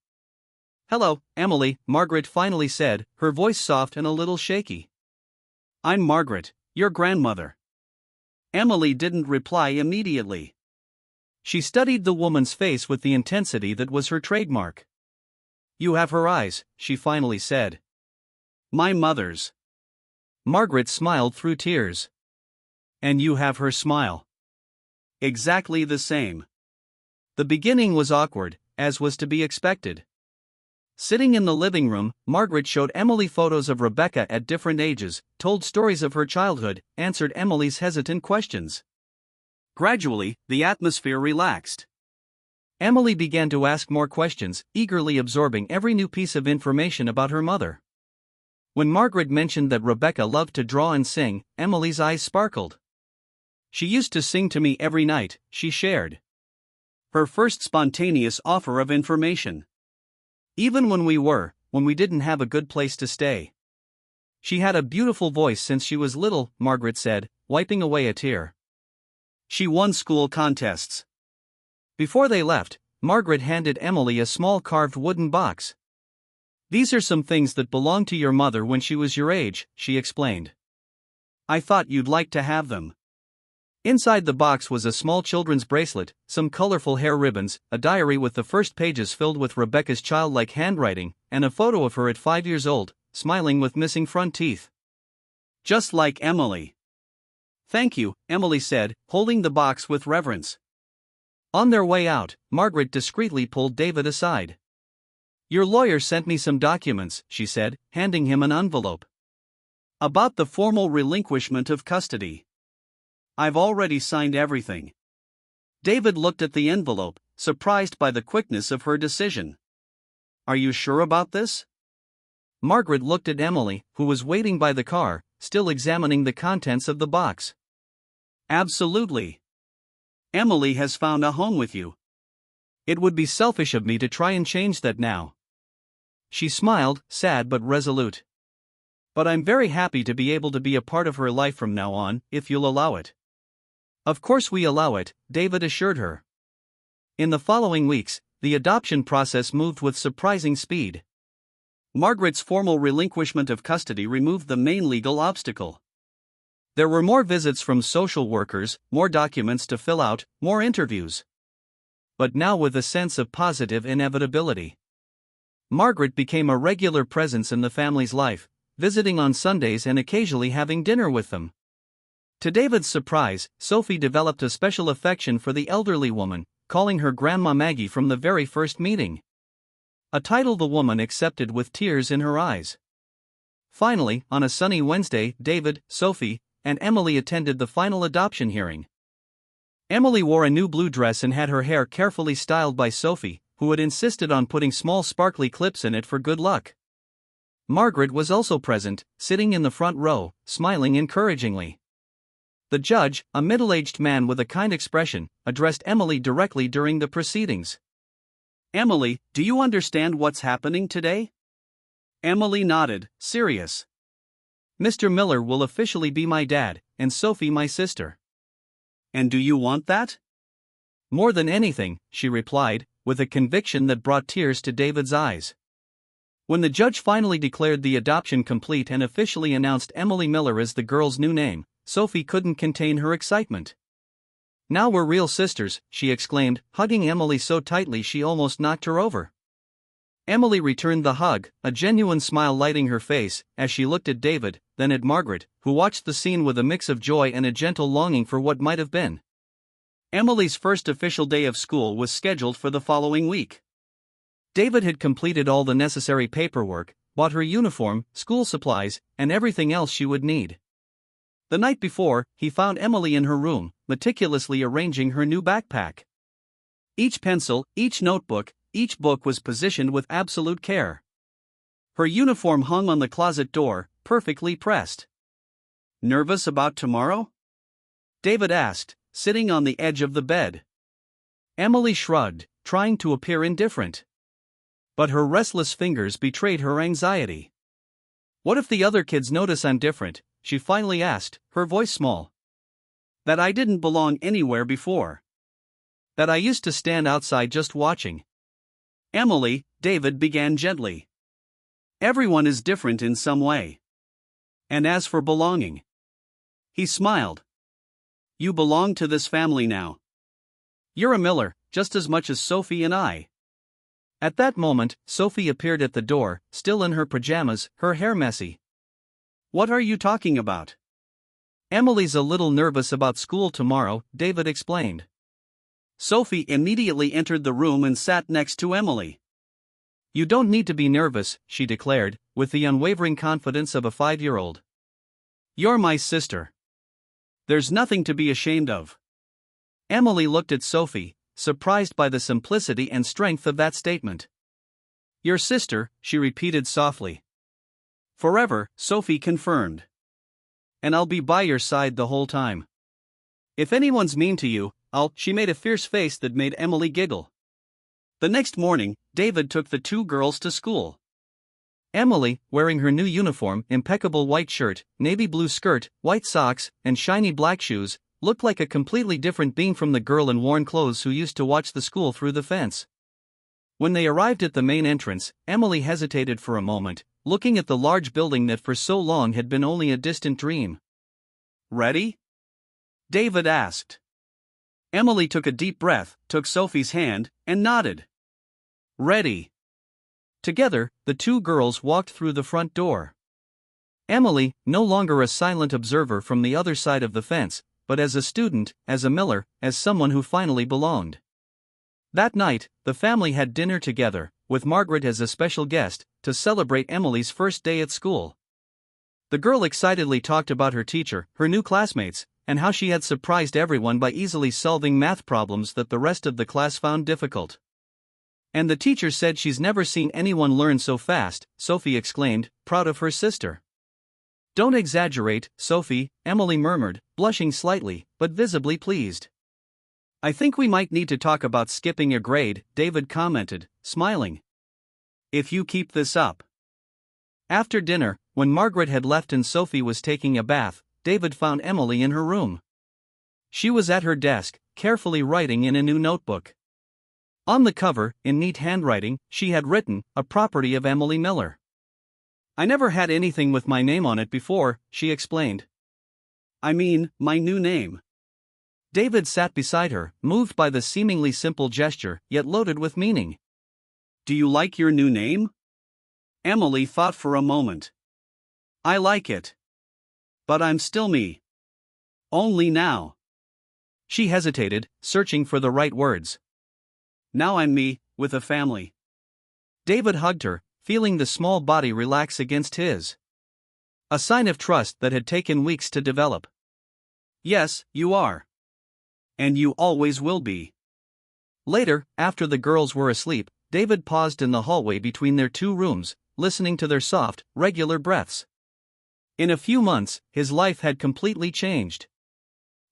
Hello, Emily, Margaret finally said, her voice soft and a little shaky. I'm Margaret, your grandmother. Emily didn't reply immediately. She studied the woman's face with the intensity that was her trademark. You have her eyes, she finally said. My mother's. Margaret smiled through tears. And you have her smile. Exactly the same. The beginning was awkward, as was to be expected. Sitting in the living room, Margaret showed Emily photos of Rebecca at different ages, told stories of her childhood, answered Emily's hesitant questions. Gradually, the atmosphere relaxed. Emily began to ask more questions, eagerly absorbing every new piece of information about her mother. When Margaret mentioned that Rebecca loved to draw and sing, Emily's eyes sparkled. She used to sing to me every night, she shared. Her first spontaneous offer of information. Even when we didn't have a good place to stay. She had a beautiful voice since she was little, Margaret said, wiping away a tear. She won school contests. Before they left, Margaret handed Emily a small carved wooden box. These are some things that belonged to your mother when she was your age, she explained. I thought you'd like to have them. Inside the box was a small children's bracelet, some colorful hair ribbons, a diary with the first pages filled with Rebecca's childlike handwriting, and a photo of her at 5 years old, smiling with missing front teeth. Just like Emily. Thank you, Emily said, holding the box with reverence. On their way out, Margaret discreetly pulled David aside. Your lawyer sent me some documents, she said, handing him an envelope. About the formal relinquishment of custody. I've already signed everything. David looked at the envelope, surprised by the quickness of her decision. Are you sure about this? Margaret looked at Emily, who was waiting by the car, still examining the contents of the box. Absolutely. Emily has found a home with you. It would be selfish of me to try and change that now. She smiled, sad but resolute. But I'm very happy to be able to be a part of her life from now on, if you'll allow it. Of course we allow it, David assured her. In the following weeks, the adoption process moved with surprising speed. Margaret's formal relinquishment of custody removed the main legal obstacle. There were more visits from social workers, more documents to fill out, more interviews. But now with a sense of positive inevitability. Margaret became a regular presence in the family's life, visiting on Sundays and occasionally having dinner with them. To David's surprise, Sophie developed a special affection for the elderly woman, calling her Grandma Maggie from the very first meeting. A title the woman accepted with tears in her eyes. Finally, on a sunny Wednesday, David, Sophie, and Emily attended the final adoption hearing. Emily wore a new blue dress and had her hair carefully styled by Sophie, who had insisted on putting small sparkly clips in it for good luck. Margaret was also present, sitting in the front row, smiling encouragingly. The judge, a middle-aged man with a kind expression, addressed Emily directly during the proceedings. "Emily, do you understand what's happening today?" Emily nodded, serious. "Mr. Miller will officially be my dad, and Sophie my sister." "And do you want that?" "More than anything," she replied, with a conviction that brought tears to David's eyes. When the judge finally declared the adoption complete and officially announced Emily Miller as the girl's new name, Sophie couldn't contain her excitement. "Now we're real sisters," she exclaimed, hugging Emily so tightly she almost knocked her over. Emily returned the hug, a genuine smile lighting her face, as she looked at David, then at Margaret, who watched the scene with a mix of joy and a gentle longing for what might have been. Emily's first official day of school was scheduled for the following week. David had completed all the necessary paperwork, bought her uniform, school supplies, and everything else she would need. The night before, he found Emily in her room, meticulously arranging her new backpack. Each pencil, each notebook, each book was positioned with absolute care. Her uniform hung on the closet door, perfectly pressed. "Nervous about tomorrow?" David asked, sitting on the edge of the bed. Emily shrugged, trying to appear indifferent. But her restless fingers betrayed her anxiety. "What if the other kids notice I'm different?" she finally asked, her voice small. "That I didn't belong anywhere before. That I used to stand outside just watching." "Emily," David began gently. "Everyone is different in some way. And as for belonging," he smiled, "you belong to this family now. You're a Miller, just as much as Sophie and I." At that moment, Sophie appeared at the door, still in her pajamas, her hair messy. "What are you talking about?" "Emily's a little nervous about school tomorrow," David explained. Sophie immediately entered the room and sat next to Emily. "You don't need to be nervous," she declared, with the unwavering confidence of a 5-year-old. "You're my sister. There's nothing to be ashamed of." Emily looked at Sophie, surprised by the simplicity and strength of that statement. "Your sister," she repeated softly. "Forever," Sophie confirmed. "And I'll be by your side the whole time. If anyone's mean to you, She made a fierce face that made Emily giggle. The next morning, David took the two girls to school. Emily, wearing her new uniform, impeccable white shirt, navy blue skirt, white socks, and shiny black shoes, looked like a completely different being from the girl in worn clothes who used to watch the school through the fence. When they arrived at the main entrance, Emily hesitated for a moment, looking at the large building that for so long had been only a distant dream. "Ready?" David asked. Emily took a deep breath, took Sophie's hand, and nodded. "Ready." Together, the two girls walked through the front door. Emily, no longer a silent observer from the other side of the fence, but as a student, as a Miller, as someone who finally belonged. That night, the family had dinner together, with Margaret as a special guest, to celebrate Emily's first day at school. The girl excitedly talked about her teacher, her new classmates, and how she had surprised everyone by easily solving math problems that the rest of the class found difficult. "And the teacher said she's never seen anyone learn so fast," Sophie exclaimed, proud of her sister. "Don't exaggerate, Sophie," Emily murmured, blushing slightly, but visibly pleased. "I think we might need to talk about skipping a grade," David commented, smiling. "If you keep this up." After dinner, when Margaret had left and Sophie was taking a bath, David found Emily in her room. She was at her desk, carefully writing in a new notebook. On the cover, in neat handwriting, she had written, "A property of Emily Miller." "I never had anything with my name on it before," she explained. My new name. David sat beside her, moved by the seemingly simple gesture, yet loaded with meaning. Do you like your new name? Emily thought for a moment. I like it. But I'm still me. Only now. She hesitated, searching for the right words. Now I'm me, with a family. David hugged her, feeling the small body relax against his. A sign of trust that had taken weeks to develop. Yes, you are. And you always will be. Later, after the girls were asleep, David paused in the hallway between their two rooms, listening to their soft, regular breaths. In a few months, his life had completely changed.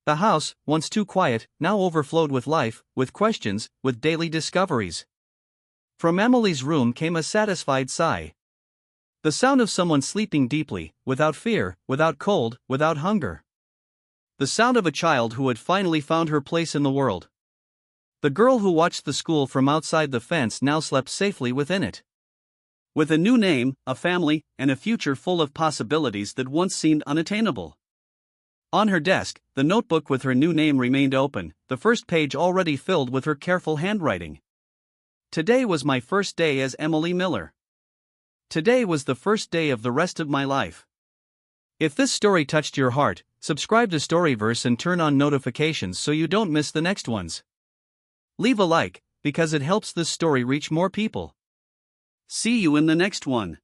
The house, once too quiet, now overflowed with life, with questions, with daily discoveries. From Emily's room came a satisfied sigh. The sound of someone sleeping deeply, without fear, without cold, without hunger. The sound of a child who had finally found her place in the world. The girl who watched the school from outside the fence now slept safely within it. With a new name, a family, and a future full of possibilities that once seemed unattainable. On her desk, the notebook with her new name remained open, the first page already filled with her careful handwriting. Today was my first day as Emily Miller. Today was the first day of the rest of my life. If this story touched your heart, subscribe to StoryVerse and turn on notifications so you don't miss the next ones. Leave a like, because it helps this story reach more people. See you in the next one.